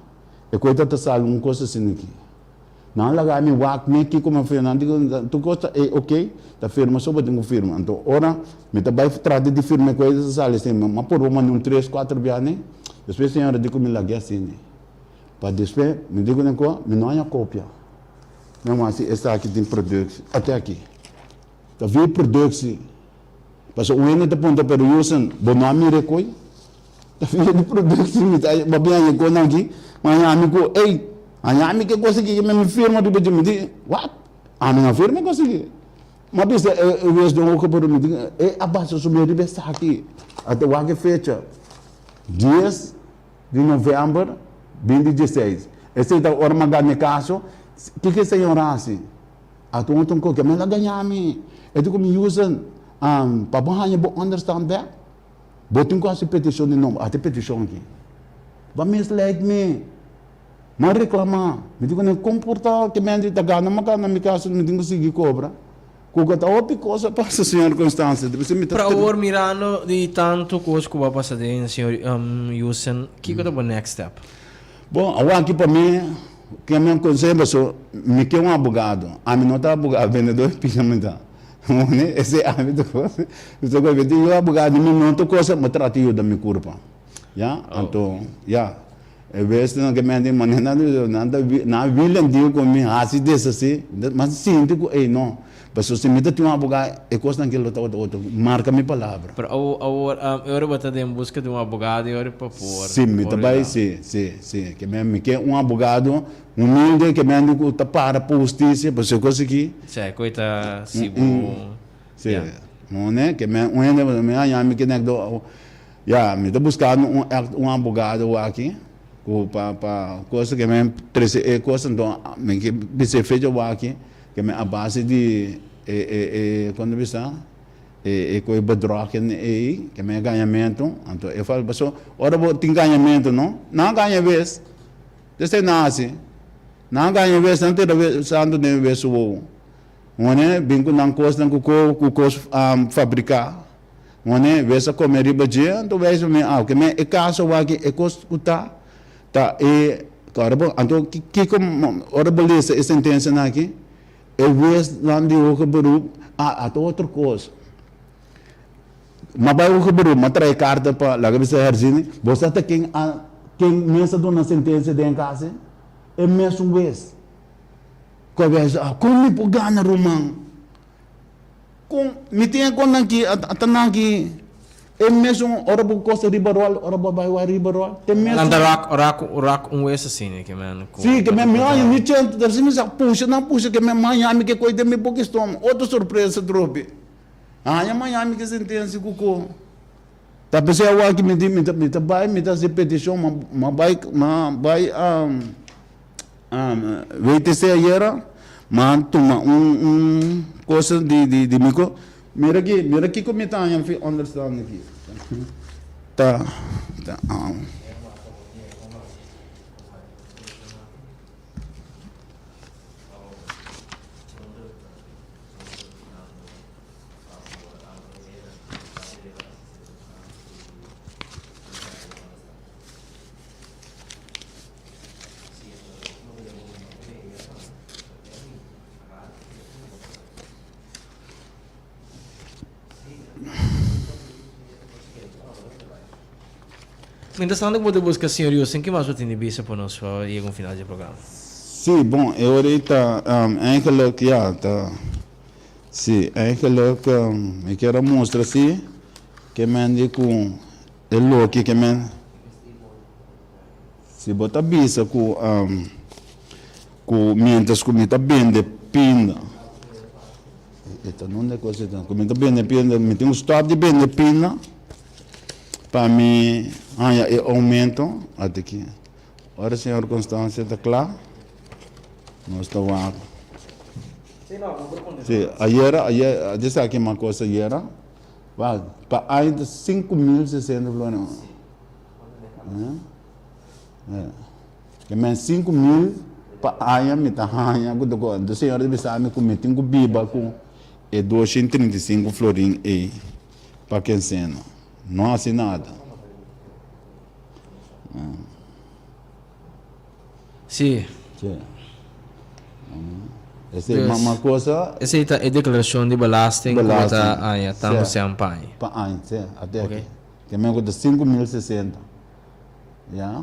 e coisa tá sal coisa assim aqui. Não lagar me wak me aqui como firma, digo tu gosta é ok, da firma só tenho firma. Então, ora me tá bai trade de firma coisa sal assim, mas porva um 3, 4 biane. Depois a senhora digo me laguei assim, para depois me digo não há cópia, não assim essa aqui tem produto até aqui, tá vendo produto, porque o ene tá ponta para o usam, bom nome recoi, tá vendo produto me tá babia aí com aqui, mas amigo que consegui me firma do bem me diz what, minha firma consegui, mas bisa o vez do que por me diz a base sobre o está aqui, até o que fecha 10 de novembro de 2016. Esse é o ormagane caso. Que a senhora assim? A tu ontem que me la ganhami. É tu me usam para banhar bo understand that. Botin ko si petition de nome, até petition aqui. Vai mislead me. Mas reclamar. Me digo nem comportar que me ande da gana, mas na minha casa me digo seguir cobra. Kuka ta opi coisa passa senhor Constância. Para o mirando de tanto coisa que vai passar de senhor Yusen, que é o next step? Bom, agora aqui para mim, que é meu conselho, me quer advogado. A mim não está advogado, vendedor de pijamenta. Esse é a minha coisa. Eu estou vendo eu advogado, me não estou coisa, mas trato eu da minha culpa. Já, então, já. É vez que me ande maneira nada na vilha digo comigo assim desse assim, mas sim digo não. Mas se me dá um advogado, é coisa que ele outro marca minha palavra. Para eu vou estar em busca de um advogado e eu para pôr. Sim, me também sim, que me quer um humilde que me ande para a justiça, para se conseguir. Sim, coisa se Sim. né? Que me anhami que nego ya me tá buscando um advogado aqui para coisa que me treze coisa então me que se feito aqui que me a base de quando bisa coi bedrock que me ganhamento então eu falo pessoal ora vou tem ganhamento não ganha vez desse nasce não ganha vez não tem vez santo de vez o né bem com não coisa não com fabricar Mone vesa comer riba dia, então vesa me que me e caso aqui e costa tá e cara bom então que como ora beleza e sentença aqui e vez lá de o que beru a outra coisa mas vai o que beru mas trai carta para lá que você herzini você tá quem mesa dona sentença de em casa é mesmo vez que vez como me pogana romang kung mitian ko nang ki atanang ki mesmo ora bu costa ribarol ora bu bairro ribarol tem mesmo anda rak esse assim que man sim que me mãe me tinha deve ser me puxa que me mãe ame que coisa me pouco estômago outra surpresa drope minha mãe ame que sentença cuco tá pensei eu aqui me tá vai se petição ma vai VTC era mas toma coisa de mico mira aqui como está eu fui understand aqui tá Interessante que você busca senhor Wilson, que mais você tem vista para nós e um final de programa? Sim, bom, eu ahorita aquilo que tá sim, aquilo que eu quero mostrar assim que me andi com ele aqui que me se botar bisa com mientras que me tá bem de pinda então não é coisa então como tá bem de pinda me tem stop de bem de pinda para mim aumento até aqui. Ora, senhor Constância, está claro? Nós estamos aqui. Sim, ayer, disse aqui uma coisa, ayer, para ainda 5.600 florins. Que men 5.000 para ainda me está ainda, do senhor deve saber que me tenho biba com 235 florins aí, para quem cena. Não assim nada. Sim. Essa é uma coisa. Essa é a declaração de belasting que está aí, estamos sem pai. Para aí, até aqui. Que me custa 5.060. Já?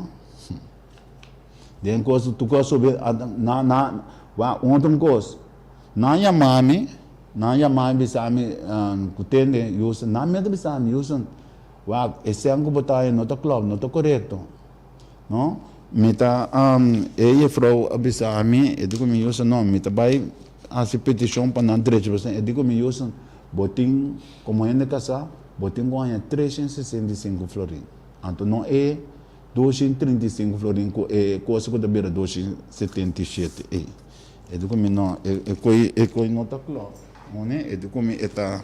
Den coisa, tu coisa sobre ontem coisa. Na mami bisa mi kutende usa na me bisa mi usa esse ango botar no to club no to correto no meta vrouw bisa mi edico mi usa no meta vai a petição para não direito você edico mi usa botin como é na casa botin ganha 365 florins então não é 235 florins coisa que da beira 277 edico mi não é coi no to club Mone, e come esta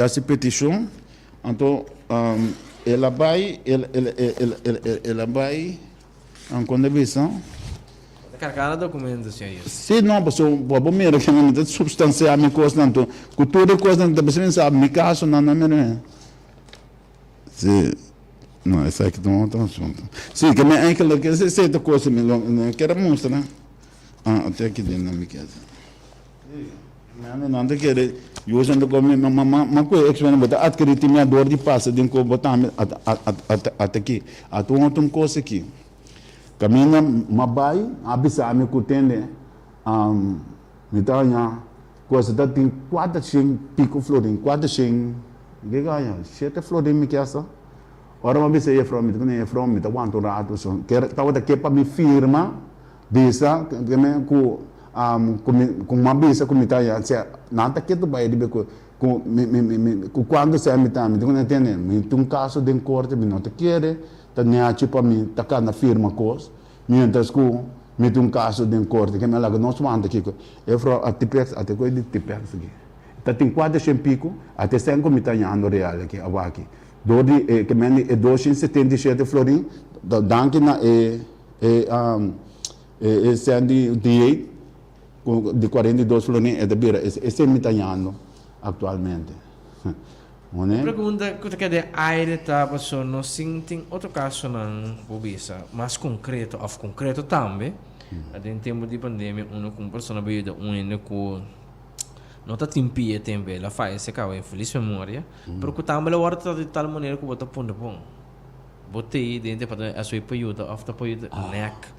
se petição, então ela vai quando visão. Carregada documentos, senhor. Sim, não, pessoal, vamos ver que não tem substância a minha coisa não, cultura coisa não, também sabe, me caso não é. Sim, não, essa aqui não é tão junto. Sim, que me é aquela que essa é coisa me quero mostrar. Até aqui dentro na minha casa. Não anda querer usando como uma coisa que vem botar adquirir tinha dor de passa de como botar até aqui a tua outra coisa aqui caminha mabai abisa me cutende me dá coisa da tem 400 pico florim 400 que ganha 7 florim me que essa ora uma vez aí from me tá quanto rato só que tava daqui para me firma visa que me com com uma bisa com mita ya se nada que tu vai de com quando se mita me não entende me um caso de corte me não te quer tá nem tipo me tá cá na firma cos mientras que me um caso de corte que me lá não só anda aqui eu falo a tipex até coi de tipex aqui tá tem 400 até 5 mita ya ano real aqui aqui dodi que me é 277 florin danke na sendo de 42 florin é da bira esse mitaniano atualmente né Pergunta que tu quer de aire tá passou no sinting outro caso não pobisa mais concreto of concreto também em tempo de pandemia com pessoa beida com nota timpia também ela faz esse carro em feliz memória pero que também ela horta de tal maneira que bota ponto bom botei dentro para a sua período after período neck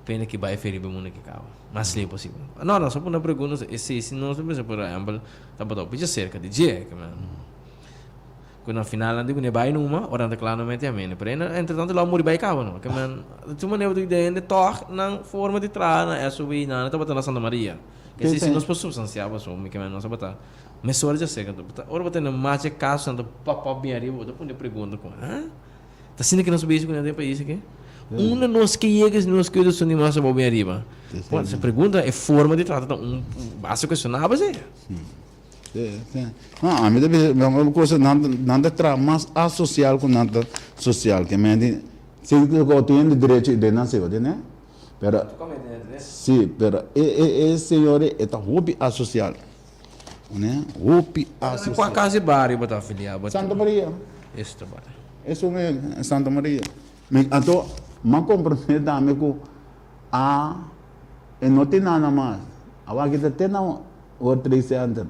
pena que vai ferir bem muito que carro mas é possível não só por uma pergunta se não se pensa por exemplo tá botando pija cerca de dia que man quando na final andi com vai numa orando claramente a mim pero entretanto lá muri vai carro não que man tu maneira de ideia de toque na forma de trás na SUV na tá botando na Santa Maria que se nós possamos substanciar só que man não sabota mas só já sei que ora botando mais caso santo pop bem arriba depois de pergunta com tá sendo que nós subimos com o país aqui uma nos que chega nos que do sonho mais bem arriba quando se pergunta é forma de tratar básico questionável assim não a mim deve uma coisa nada tra mais associal com nada social que me se eu tenho direito de nascer né pero sim pero senhor é tá hobby associal né hobby associal qual casa bar botar afiliado Santa Maria este bar isso é Santa Maria me então ma comprometo também com e não tem nada mais agora que tem não outro center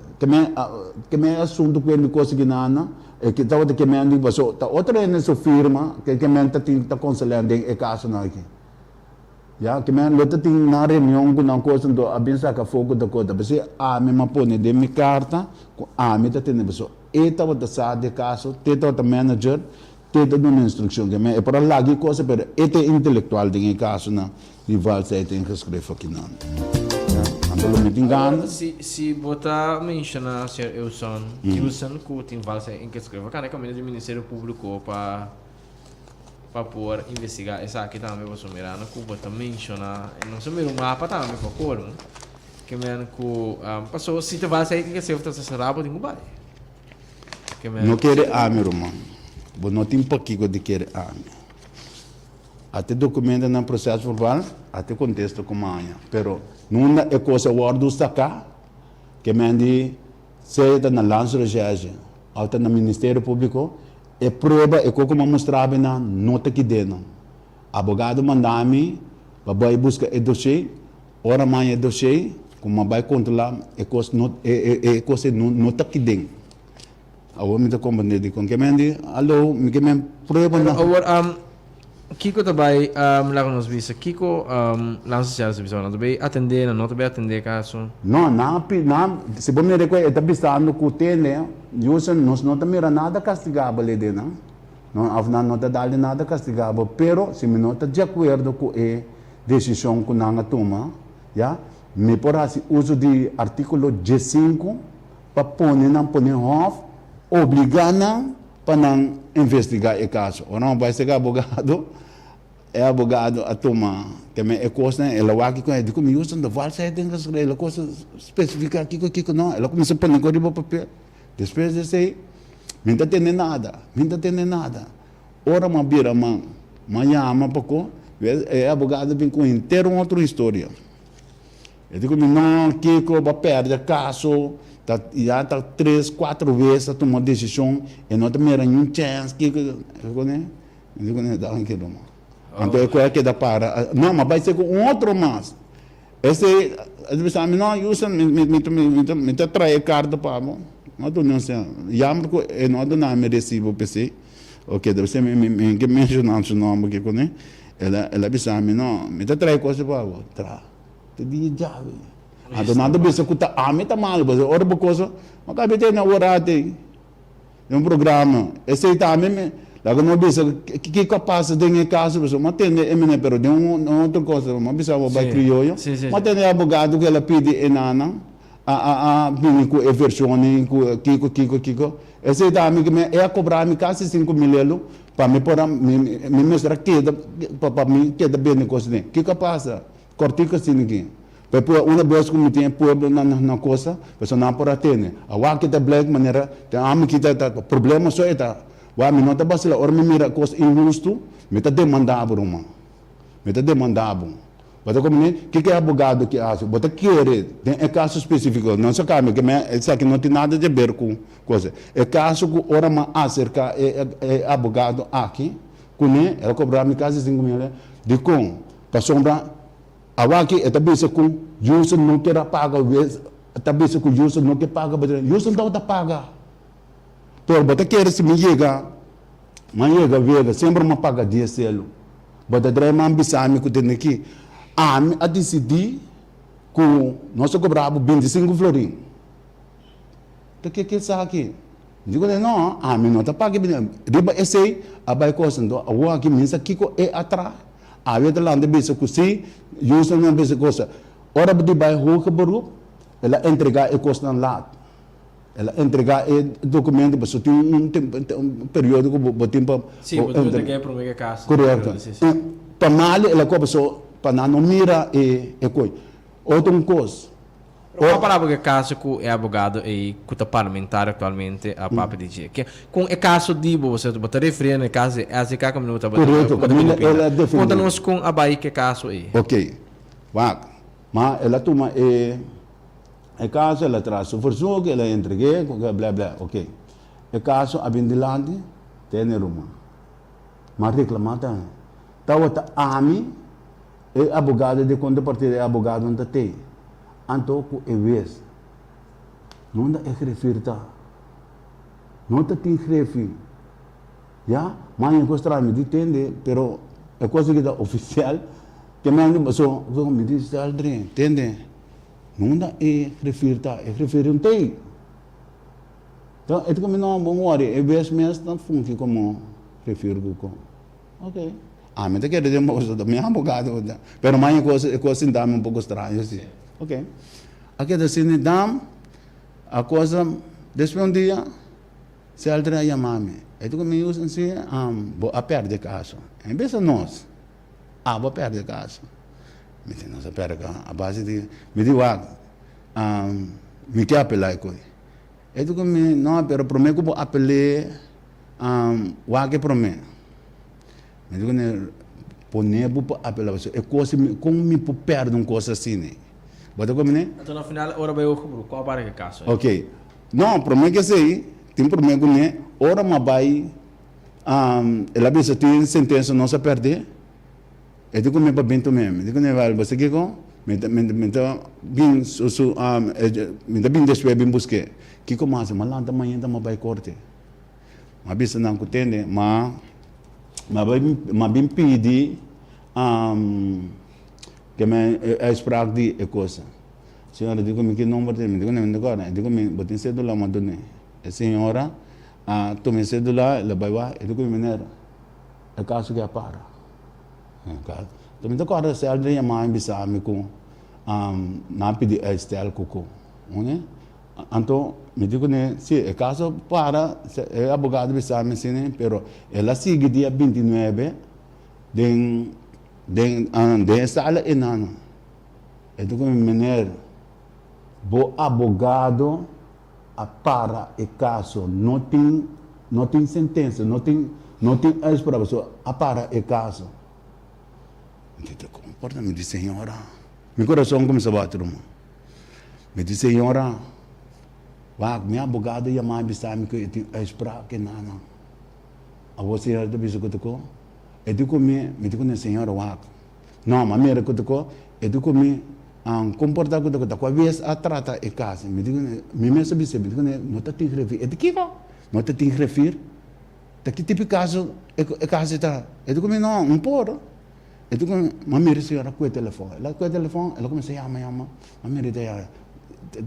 que me assunto que me consegui nada é que tá que me andi passou tá outra nessa firma que me tá conselhando em caso não aqui já que me luta tem na reunião com uma coisa do abençoar que fogo da coisa você me mapone de minha carta me tá tendo pessoa e tá outra sabe de caso tem outra manager tenta uma instrução que é para lá que coisa pero é intelectual de caso na rival se tem que escrever aqui não ando me engano se botar mencionar se eu sou que tem valsa em que escrever cara como do Ministério Público para por investigar essa aqui também vou sumir na Cuba também mencionar não sumir um mapa também para cor que men ku passou se te vai sair que se você será pode mudar que não quer meu irmão não tem pouquinho de querer até documento no processo verbal até contexto como amanhã pero não é coisa guardo sacar que me andi seja na lança recherche ou no Ministério Público é prova é como mostrava na nota que dentro abogado mandame para buscar o dossiê ora amanhã dossiê como vai controlar é coisa nota que dentro eu me compreendo com que me andi alô me que me prova na Kiko também lá com nós visa Kiko lança já se visão também atender não também atender caso não se você me reconhece está pensando que tem né nós não também nada castigável ali dentro não está dando nada castigável pero se me não está de acordo com a decisão que não toma já me por assim uso de artigo 15 para pôr off obrigando para investigar o caso ou não vai ser abogado a tomar que me é coisa ela vai que com como usa da valsa tem que escrever ela coisa específica aqui não ela começa a pôr no papel depois de sei não tem nada ora uma bira manhã pouco é abogado vem com inteiro outra história eu digo não que vai perder caso já está 3, 4 vezes a tomar decisão e não tem nenhum chance que né digo né dá aquilo então é que dá para não mas vai ser com outro mais esse adversário não usa me trai carta para não tô não sei já porque não do nome recibo PC ok deve ser me que mencionar o nome que né ela bisa não me trai coisa para tra te di jave então nada bisa que tá tá mal mas ora coisa mas cabe ter na hora tem um programa esse também Lago não bisa que capaz de em caso, mas tem emine pero de outra coisa, mas bisa o vai crioulo. Mas tem advogado que ela pede enana a vini com eversone com kiko. Esse dá-me que é cobrar me quase 5 mil para me pôr me mostrar que para mim que bem negócio né. Que capaz cortica assim aqui. Depois uma vez que tem povo na coisa, pessoa não pode ter. A wa que tá black maneira, tem ame que tá problema só é tá. Wa me nota basila or me mira coisa injusto, me tá demandado uma. Me tá demandado. Bota como né, que é advogado que acha, bota querer, tem é caso específico, não só cabe que isso aqui não tem nada a ver com coisa. É caso que ora ma acerca é advogado aqui, com né, ela cobrar me quase 5 mil de com, para sombra awaki é também com justo não quer pagar, também com justo não quer pagar, justo não tá paga. Então, bota querer se me chega, mas chega, sempre me paga dia selo. Bota drama man bisami que tem aqui. A decidir que nós cobramos 25 florim. Então, que é aqui? Digo, não, a mim não está pagando. Riba esse, a vai costando, a rua aqui, minha aqui é atrás. A vida lá, de bisa que se, justo não bisa coisa. Ora, de vai rua que baru, ela entregar e costa na lado. Ela entregar o documento, mas tem um período que botem para... Sim, botem para o mega caso. Correto. Para mal, ela copa só, para não mira e coisa. Outra coisa. Qual palavra que caso que é advogado e que está parlamentar atualmente a papo de dia? Com o caso de você está referindo no caso é assim que a minuta correto, ela defende. Conta-nos com a Bahia que caso é. Ok. Mas ela toma é caso ela traz o forço que ela entregue, blá blá, ok. É caso a bindilante tem uma. Mas reclamata. Tawata ami é advogado de contrapartida é advogado não tem. Anto ku ewes. Não dá referta. Não tem refer. Já, mas eu gostaria de entender, pero é coisa que é oficial, que me passou, me diz aldrin, entende? Não dá referta, referir não tem. Então, é como não bom hora, ewes mesmo não funciona como refer com. Ok. Mas quer dizer uma coisa, meu advogado, pero mas é coisa ainda um pouco estranha assim. Ok. Aqui da cine dam a coisa depois um dia se altera a mãe. Então como eu assim, vou a perder caso. Em vez de nós, vou perder caso. Me tem nós a perder a base de me digo me quer apelar coi. Então como não, pero prometo que vou apelar o que prometo. Me digo né poner para apelar é coisa como me perder uma coisa assim, né? Bota como né? Então no final ora vai o qual para que caso? Ok. Não, problema que sei, tem problema né? Ora mas vai ela pensa tem sentença não se perder. É de como para bem também. Me digo né vai você que com me tá bem me tá bem despe bem busque. Que como assim, mas lá também ainda mas vai corte. Mas bisa não entende, mas bem pedir que me esperar de coisa. Senhora, digo-me que não botei, digo-me agora, digo-me, botei cédula, mas não é. Senhora, tomei cédula, ela vai lá, digo-me, menina, é caso que é para. Tomei agora, se alguém chamar, me sabe com, não pedir a estel cuco, né? Então, me digo, né, se é caso para, é advogado, me sabe, né, pero ela sigue dia 29, de sala enano. Então como menino, bo advogado a para o caso não tem sentença, não tem expressão a para o caso. Então comporta me disse senhora, meu coração começa a bater me disse senhora, minha advogado ia mais bisame que tem esperar que não. A você já deve ser comigo. E digo me digo na senhora wak. Não, mas me recuto e digo me comportar com a vez a trata e casa. Me digo me mesmo me digo não te tem refir. E digo não te tem refir. Tá que tipo caso é caso está. E digo me não por. E digo mas me senhora com o telefone. Ela com o telefone, ela começa a chamar. Mas me diz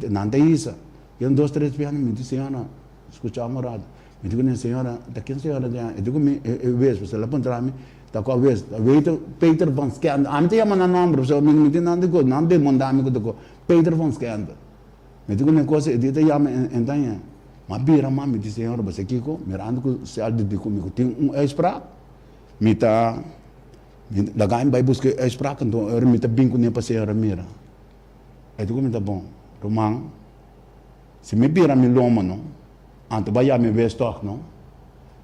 não tem isso. Eu 2, 3 anos me disse senhora escutar morado. Me digo, senhora, daqui a senhora, eu digo, eu vejo, você lá para mim, tá com a vez, Peter van Skende, a mim tem uma nome, so me digo, não de mandar amigo do Peter van Skende. Me digo, uma coisa, eu digo, então, mas bira me disse, senhora, você Kiko, mirando que se algo de comigo, tem expra, me tá, lagaim vai buscar expra, então eu me tá bem com nem para senhora mira. Eu digo, me tá bom, Romang, se me bira me loma, não, anto vai me ver stock, não,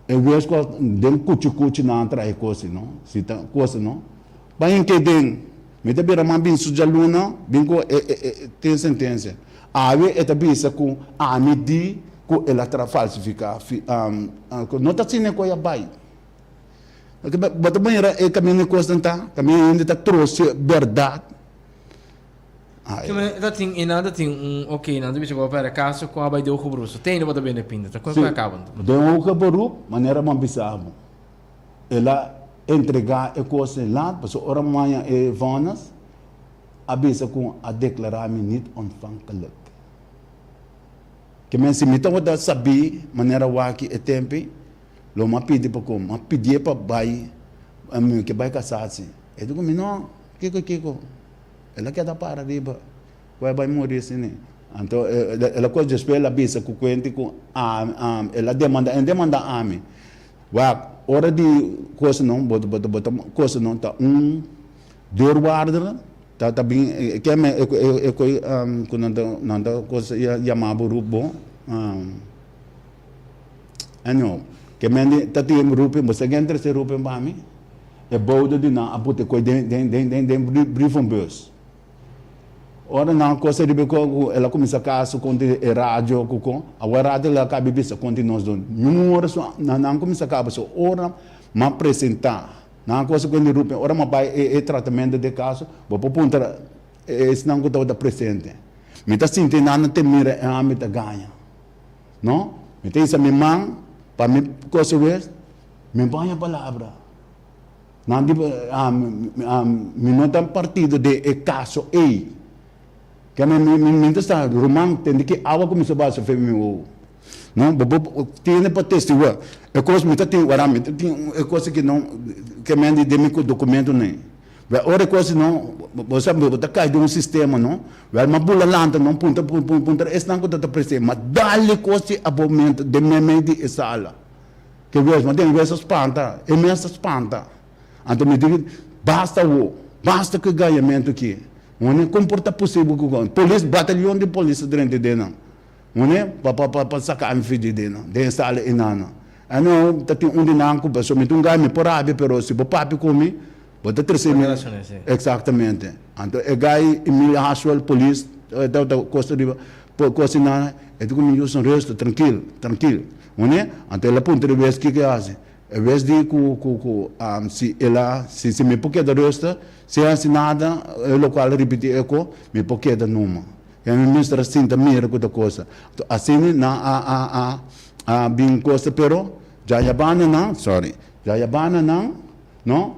eu vejo que den cuti na entrada coisa, não, se tá coisa, não, vai em que den, me tá bira bem suja luna, bem com tem sentença, ave é bisa com a me di ko ela tra falsificar não está sendo coisa bai bota banheira é caminho constante caminho ainda tá trouxe verdade dat ting inada ting ok nada bicho para a caso com a baideu com bruxo tem não bem pinta tá como acaba deu o caboru maneira mais bizarra ela entregar a coisa lá para so ora manhã e vanas abisa com a declarar minit onafhankelijk que men se mita wada sabi maneira waki e tempi lo ma pidi pa kom ma pidi pa bai que vai casar-se eu digo não kiko ela quer dar para riba vai morrer assim então ela coisa espera bisa com quente com ela demanda a mim wa hora de coisa não bota coisa não tá deurwaarder tá bem que é quando não coisa chamar grupo ano que me tá tem grupo mas alguém terceiro grupo para mim é boudo de na apote coi den brievenbus ora na coisa de beco ela começa a caso com rádio com a rádio ela cabe bisa continua don número na começa a caso so ora ma apresentar na coisa que ele rupe ora mas vai tratamento de caso vou ponta esse não que está presente me está sentindo nada tem mira a me tá ganha não me tem essa me man para me coisa vez me banha palavra não de me não tem partido de caso ei que me está romang tem que água começa a base feminino não tem para testemunhar é coisa me tem guarda tem é coisa que não que me de me documento nem ora coisa não você botar cai de sistema não vai uma bula lanta não punta esse não que está presente mas dá-lhe coisa a momento de me de sala que vês mas tem vezes espanta é mesmo espanta então me digo basta que ganhamento aqui não comporta possível com polícia batalhão de polícia durante de não para sacar a filha dele de sala inana ano tá tem dinanco para me tungar me por abi pero se papi comi bota terceiro exatamente então é gai Emília Haswell police da costa de cocina é do como usa resto tranquilo então ela ponta de vez que hace é vez de se ela se me porque da resto se assinada o local repetir eco me porque da numa é ministra sinta mira com da coisa assim na bem coisa pero jayabana não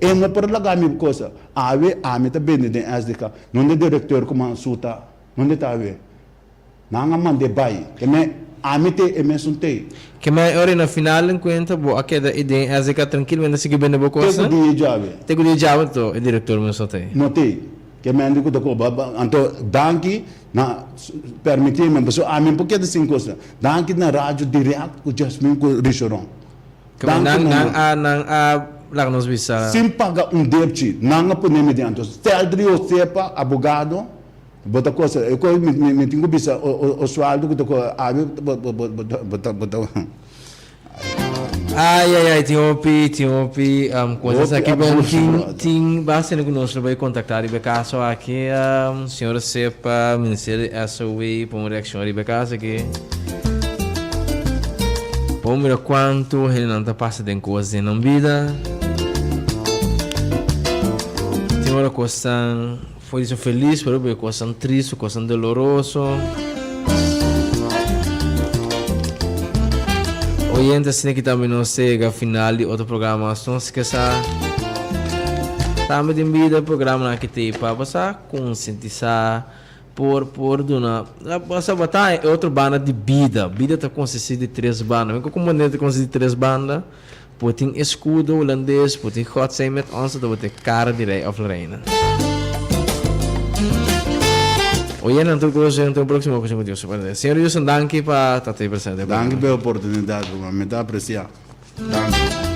é uma por lá me coisa ame tá bem de SDK não é diretor como suta não é tá ver não mande bai que me ame te mesmo te que me ora na final enquanto bo a queda ideia SDK tranquilo ainda sigue bem boa coisa te que dia to o diretor mesmo te não te que me ando com então danke na permitir me pessoa ame porque assim coisa danke na rádio direto com Jasmine com restaurant lá nos bisa sem pagar débito não podemos mediante saldo ou sepa advogado bota coisa eu me tenho bisa o sueldo que tô bota ai tinhopi coisas aqui bem tem bastante que nós vai contactar e caso aqui senhora sepa ministério SOE para uma reação de caso aqui vamos ver quanto ele não está passando em coisas na vida tem uma coisa foi isso feliz pero uma coisa triste coisa doloroso oyentes assim que também não chega final de outra programação se quiser também tem vida programa que tem para você conscientizar por duna. Basta botar outra banda de Bida. Bida está consiste de 3 bandas. O comandante consiste de 3 bandas. Putin escudo holandês, putin God zijn met ons, dat wordt de karen die rij afrijden. Oye, natuurlijk zijn we próximo ocasión contigo. Senhor Wilson, dank je para estar presente. Dank je pela oportunidade, me dá apreciar. Dank.